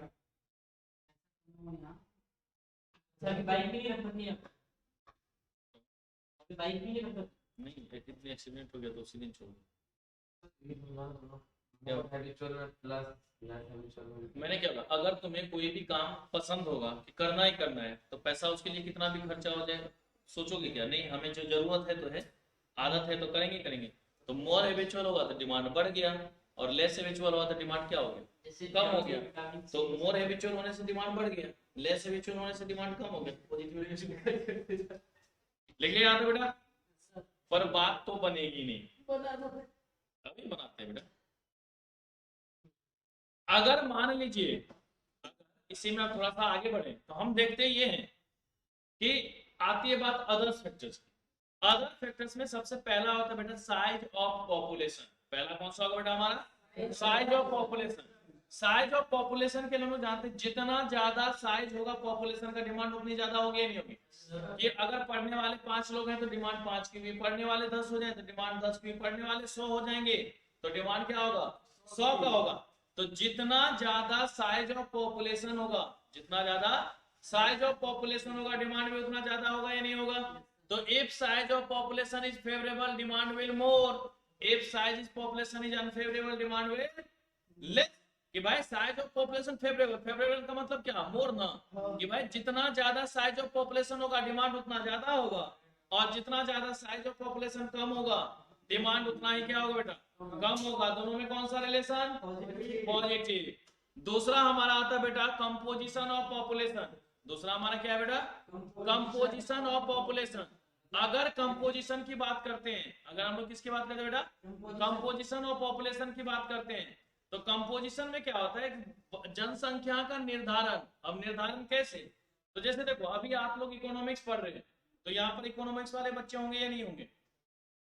अभी बाइक भी नहीं रख सकती है, अभी बाइक भी नहीं रख सकती। नहीं एक दिन एक्सीडेंट हो गया तो उसी दिन छोड़ दिया। हैबिचुअल में प्लस हैबिचुअल में मैंने क्या बोला, अगर तुम्हें कोई भी काम पसंद होगा कि करना ही करना है, तो पैसा उसके लिए कितना भी खर्चा हो जाए सोचोगे क्या? नहीं, हमें जो जरूरत है तो है, आदत है तो करेंगे करेंगे। तो मोर हैबिचुअल होगा तो डिमांड बढ़ गया, और लेस हैबिचुअल हुआ तो डिमांड क्या हो गया, जैसे कम हो गया। विटामिन सी, तो मोर हैबिचुअल होने से डिमांड बढ़ गया, लेस हैबिचुअल होने से डिमांड कम हो गया। पॉजिटिव लिख लिया था बेटा, पर बात तो बनेगी नहीं, अभी बनाते हैं बेटा। अगर मान लीजिए, इसी में आप थोड़ा सा आगे बढ़े तो हम देखते ये हैं कि आती है बात अदर्स फैक्टर्स की। अदर फैक्टर्स में सबसे पहला होता है बेटा साइज ऑफ पॉपुलेशन। पहला कौन सा होगा बेटा हमारा, size of population. Size of population के लिए हम लोग जानते हैं जितना ज्यादा साइज होगा पॉपुलेशन का डिमांड उतनी ज्यादा होगी या नहीं होगी। कि अगर पढ़ने वाले 5 लोग हैं तो डिमांड 5 की भी, पढ़ने वाले 10 हो जाए तो डिमांड 10 की, पढ़ने वाले 100 हो जाएंगे तो डिमांड क्या होगा, 100 का होगा। तो जितना ज्यादा साइज ऑफ पॉपुलेशन होगा, जितना ज्यादा साइज ऑफ पॉपुलेशन होगा डिमांड भी उतना ज्यादा होगा या नहीं होगा। तो if size of population is favourable demand will more, if size is population is unfavourable demand will less. कि भाई size of population favourable, favourable का मतलब क्या, मोर ना। कि भाई जितना ज्यादा साइज ऑफ पॉपुलेशन होगा डिमांड उतना ज्यादा होगा, और जितना ज्यादा साइज ऑफ पॉपुलेशन कम होगा डिमांड उतना ही क्या होगा बेटा, कम होगा। दोनों में कौन सा रिलेशन, पॉजिटिव। दूसरा हमारा आता है बेटा कंपोजिशन ऑफ पॉपुलेशन। दूसरा हमारा क्या है बेटा, कंपोजिशन ऑफ पॉपुलेशन। अगर कंपोजिशन की बात करते हैं, अगर हम लोग किसकी बात करते हैं बेटा, कंपोजिशन ऑफ पॉपुलेशन की बात करते हैं, तो कंपोजिशन में क्या होता है, जनसंख्या का निर्धारण। अब निर्धारण कैसे, तो जैसे देखो अभी आप लोग इकोनॉमिक्स पढ़ रहे हैं, तो यहाँ पर इकोनॉमिक्स वाले बच्चे होंगे या नहीं होंगे।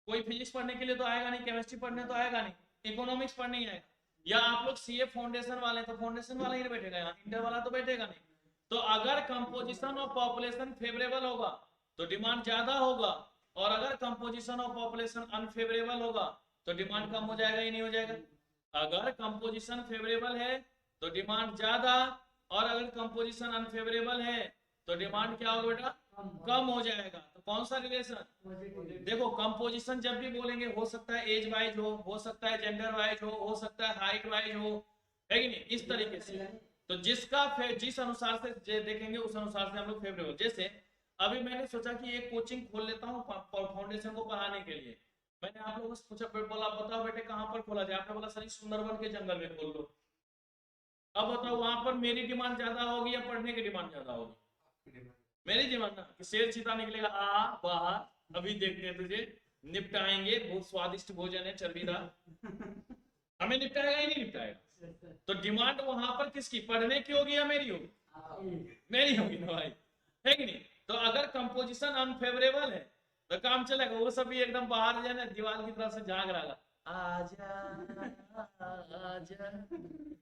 कोई फिजिक्स पढ़ने के लिए तो आएगा नहीं, केमिस्ट्री पढ़ने तो आएगा नहीं, इकोनॉमिक्स पढ़ने ही आएगा। या आप लोग सीए फाउंडेशन वाले तो फाउंडेशन वाला ही बैठेगा, यहाँ इंटर वाला तो बैठेगा नहीं। तो अगर कंपोजिशन ऑफ पॉपुलेशन फेवरेबल होगा तो डिमांड ज्यादा होगा, और अगर कंपोजिशन ऑफ पॉपुलेशन अनफेवरेबल होगा तो डिमांड कम हो जाएगा या नहीं हो जाएगा। अगर कंपोजिशन फेवरेबल है तो डिमांड ज्यादा, और अगर कंपोजिशन अनफेवरेबल है तो डिमांड क्या होगा बेटा, कम हो जाएगा। तो कौन सा रिलेशन, देखो कंपोजिशन जब भी बोलेंगे हो सकता है एज वाइज हो सकता है जेंडर वाइज हो सकता है हाइट वाइज हो, है कि नहीं, इस तरीके से। तो जिसका जिस अनुसार से देखेंगे उस अनुसार से हम लोग फेवरेबल। जैसे अभी मैंने सोचा कि एक कोचिंग खोल लेता हूँ फाउंडेशन को पढ़ाने के लिए। मैंने आप लोगों से पूछा, बोला बताओ बेटे कहाँ पर खोला जाए, आपने बोला सर सुंदरबन के जंगल में खोल लो। अब बताओ वहां पर मेरी डिमांड ज्यादा होगी या पढ़ने की डिमांड ज्यादा होगी, मेरी डिमांड ना। कि शेर चीता निकलेगा आ बाहर, अभी देखते हैं तुझे निपटाएंगे, बहुत स्वादिष्ट भोजन है चर्बीदार, हमें निपटाएगा ही नहीं निपटाएगा। तो डिमांड वहां पर किसकी, पढ़ने की होगी या मेरी होगी, मेरी होगी ना भाई, है कि नहीं। तो अगर कंपोजिशन अनफेवरेबल है तो काम चलेगा, वो सब भी एकदम बाहर जाए ना दीवार की तरफ से झांक रहा आजा आजा,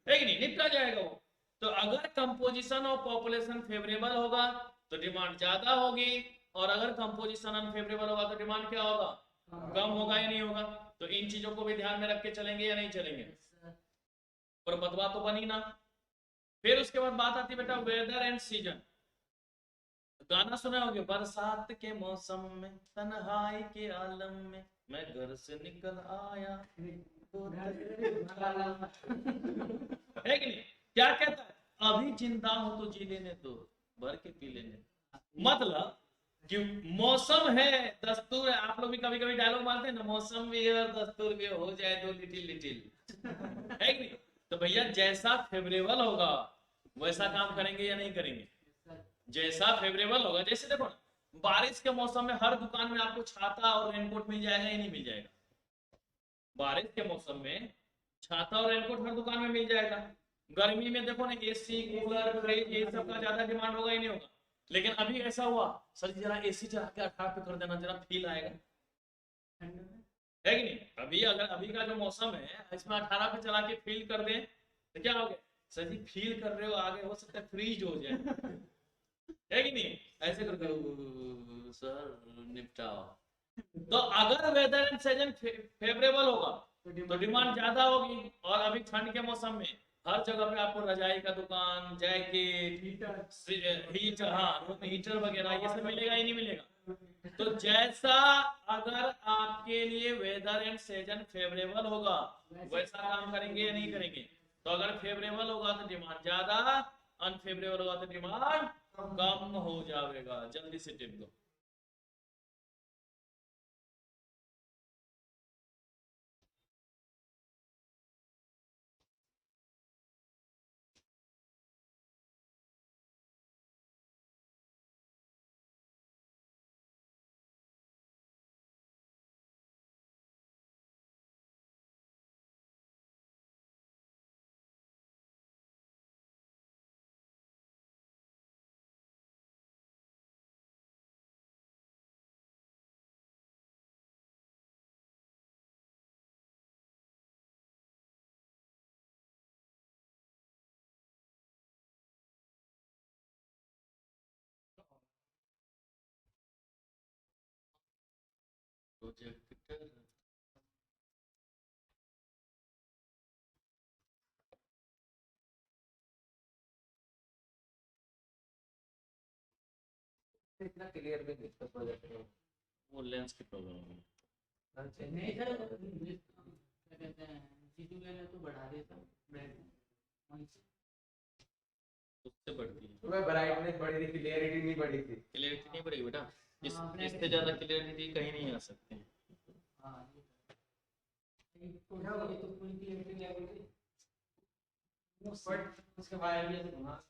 है कि नहीं, निपटा जाएगा वो। तो अगर कंपोजिशन ऑफ पॉपुलेशन फेवरेबल होगा तो डिमांड ज्यादा होगी, और अगर कंपोजिशन अनफेवरेबल होगा तो डिमांड क्या होगा, कम होगा या नहीं होगा। तो इन चीजों को भी ध्यान में रख के चलेंगे या नहीं चलेंगे, पर बदवा तो बनी ना। फिर उसके बाद बात आती है बेटा वेदर एंड सीजन। गाना सुना होगे, बरसात के मौसम में तन्हाई के आलम में मैं घर से निकल आया है कि नहीं। क्या कहता है, अभी जिंदा हूं तो जी लेने दो, भर के पी लेने। मतलब कि मौसम है, दस्तूर है। आप लोग भी कभी कभी डायलॉग मारते हैं ना, मौसम भी है और दस्तूर भी हो जाए दो लिटिल लिटिल, है कि नहीं। तो भैया जैसा फेवरेबल होगा वैसा काम करेंगे या नहीं करेंगे, जैसा फेवरेबल होगा। जैसे देखो ना, बारिश के मौसम में हर दुकान में आपको छाता और रेनकोट मिल जाएगा या नहीं मिल जाएगा। बारिश के मौसम में छाता और रेनकोट हर दुकान में मिल जाएगा। गर्मी में देखो ना एसी कूलर फ्रिज ये सब का ज्यादा डिमांड होगा ही नहीं होगा। लेकिन अभी ऐसा हुआ, सर जरा एसी चला के 18 पे कर देना, जरा फील आएगा, है कि नहीं। अभी अगर अभी का जो मौसम है इसमें 18 पे चला के फील कर दे तो क्या हो गया, सर जी फील कर रहे हो, आगे हो सकता है फ्रीज हो जाए, है कि नहीं। ऐसे करके सर निपटाओ। तो अगर वेदर एंड सीजन फेवरेबल होगा तो डिमांड ज्यादा होगी, और अभी ठंड के मौसम में हर जगह पे आपको रजाई का दुकान, जैकेट, हीटर, हाँ रूम हीटर वगैरह ये सब मिलेगा ही नहीं मिलेगा। तो जैसा अगर आपके लिए वेदर एंड सीजन फेवरेबल होगा वैसा काम करेंगे या नहीं करेंगे। तो अगर फेवरेबल होगा तो डिमांड ज्यादा, अनफेवरेबल होगा तो डिमांड कम हो जाएगा। जल्दी से टिप दो। प्रोजेक्टर इतना क्लियर भी नहीं था प्रोजेक्ट में। वो लेंस की प्रॉब्लम है। नहीं सर, क्या कहते हैं, सीटू मैंने तो बढ़ा दिया था ब्राइटनेस, उससे बढ़ती है तुम्हें ब्राइटनेस बढ़ी थी, क्लियरिटी नहीं बढ़ी थी। क्लियरिटी नहीं बढ़ेगी बेटा, हाँ, इससे ज्यादा क्लियरिटी कहीं नहीं आ सकती। हाँ ये तो पूरी क्लियरिटी लेवल की, बट उसके वायर भी ऐसे घुमा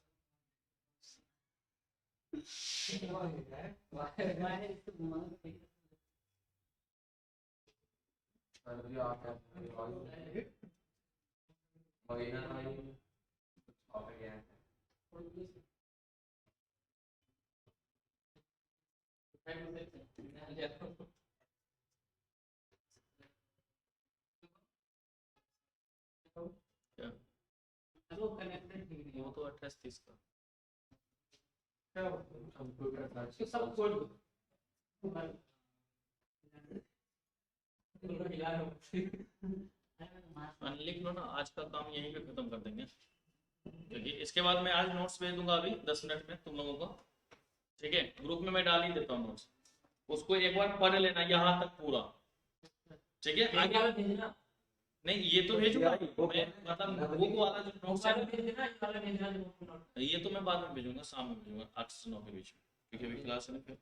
वायर इसको घुमा अभी आप महीना नहीं और गया है। क्या वो कनेक्टेड ठीक नहीं वो तो 28-30 का कंप्यूटर था है, सब कोड लिख लो ना, आज का काम यहीं पे खत्म कर देंगे, क्योंकि इसके बाद मैं आज नोट्स भेज दूंगा अभी 10 मिनट में तुम लोगों को, ठीक है। ग्रुप में मैं डाल ही देता हूँ नोट्स, उसको एक बार पढ़ लेना यहाँ तक पूरा, ठीक है। आगे भेजना, नहीं ये तो भेजूंगा मैं, मतलब बुक वाला जो नोट्स है भेजना, ये वाला भेजना जो ये तो मैं बाद में भेजूंगा, शाम में भेजूंगा 8 से 9 के बीच में, क्योंकि अभी क्लास है ना फिर।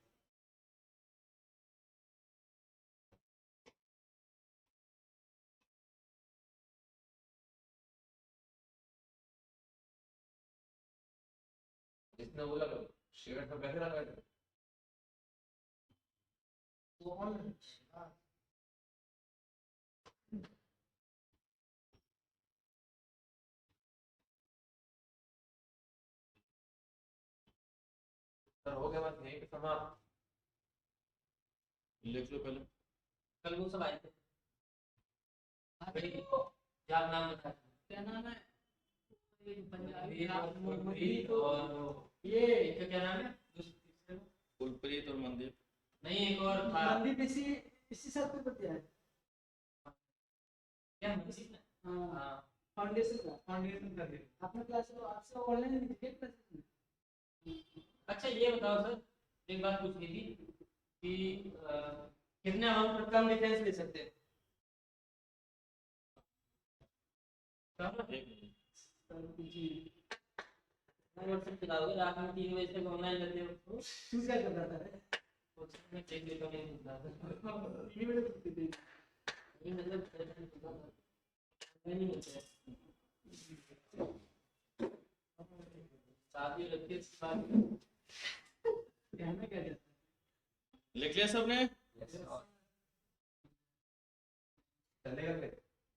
जिसने बोला शेयर तो कैसे लगा था? सर हो गया बस यहीं पे समाप्त। लिख लो पहले। कल वो सब आए थे, क्या नाम बता, क्या नाम है, पंजाबी और ये क्या नाम है, फुलप्रीत और मनदीप। नहीं एक और था, मंदिर इसी साल पे पढ़ते हैं। क्या मस्जिद में, हाँ, फाउंडेशन का कर दिया। अपना क्लास तो आपसे ऑनलाइन क्लास में। अच्छा ये बताओ सर, एक बात पूछनी थी कि कितने अमाउंट तक कम डिफेंस ले सकते हैं? व्हाट्सएप चलाओगे रात में 3 बजे तक ऑनलाइन रहते हो तो तू क्या कर रहा था? मैं चेक लेता नहीं होता ये मेरे को दे। ये मतलब नहीं होता है, शादी रखी शादी कहना क्या जाता है? लिख लिया सबने? चलेगा फिर?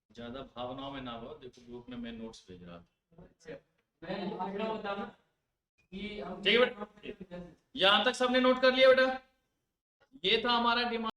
ज्यादा भावनाओं में ना हो, देखो ग्रुप में मैं नोट्स भेज रहा था। मैं आपको बताऊं कि हम ठीक है बेटा, यहाँ तक सबने नोट कर लिया बेटा? ये था हमारा डिमांड।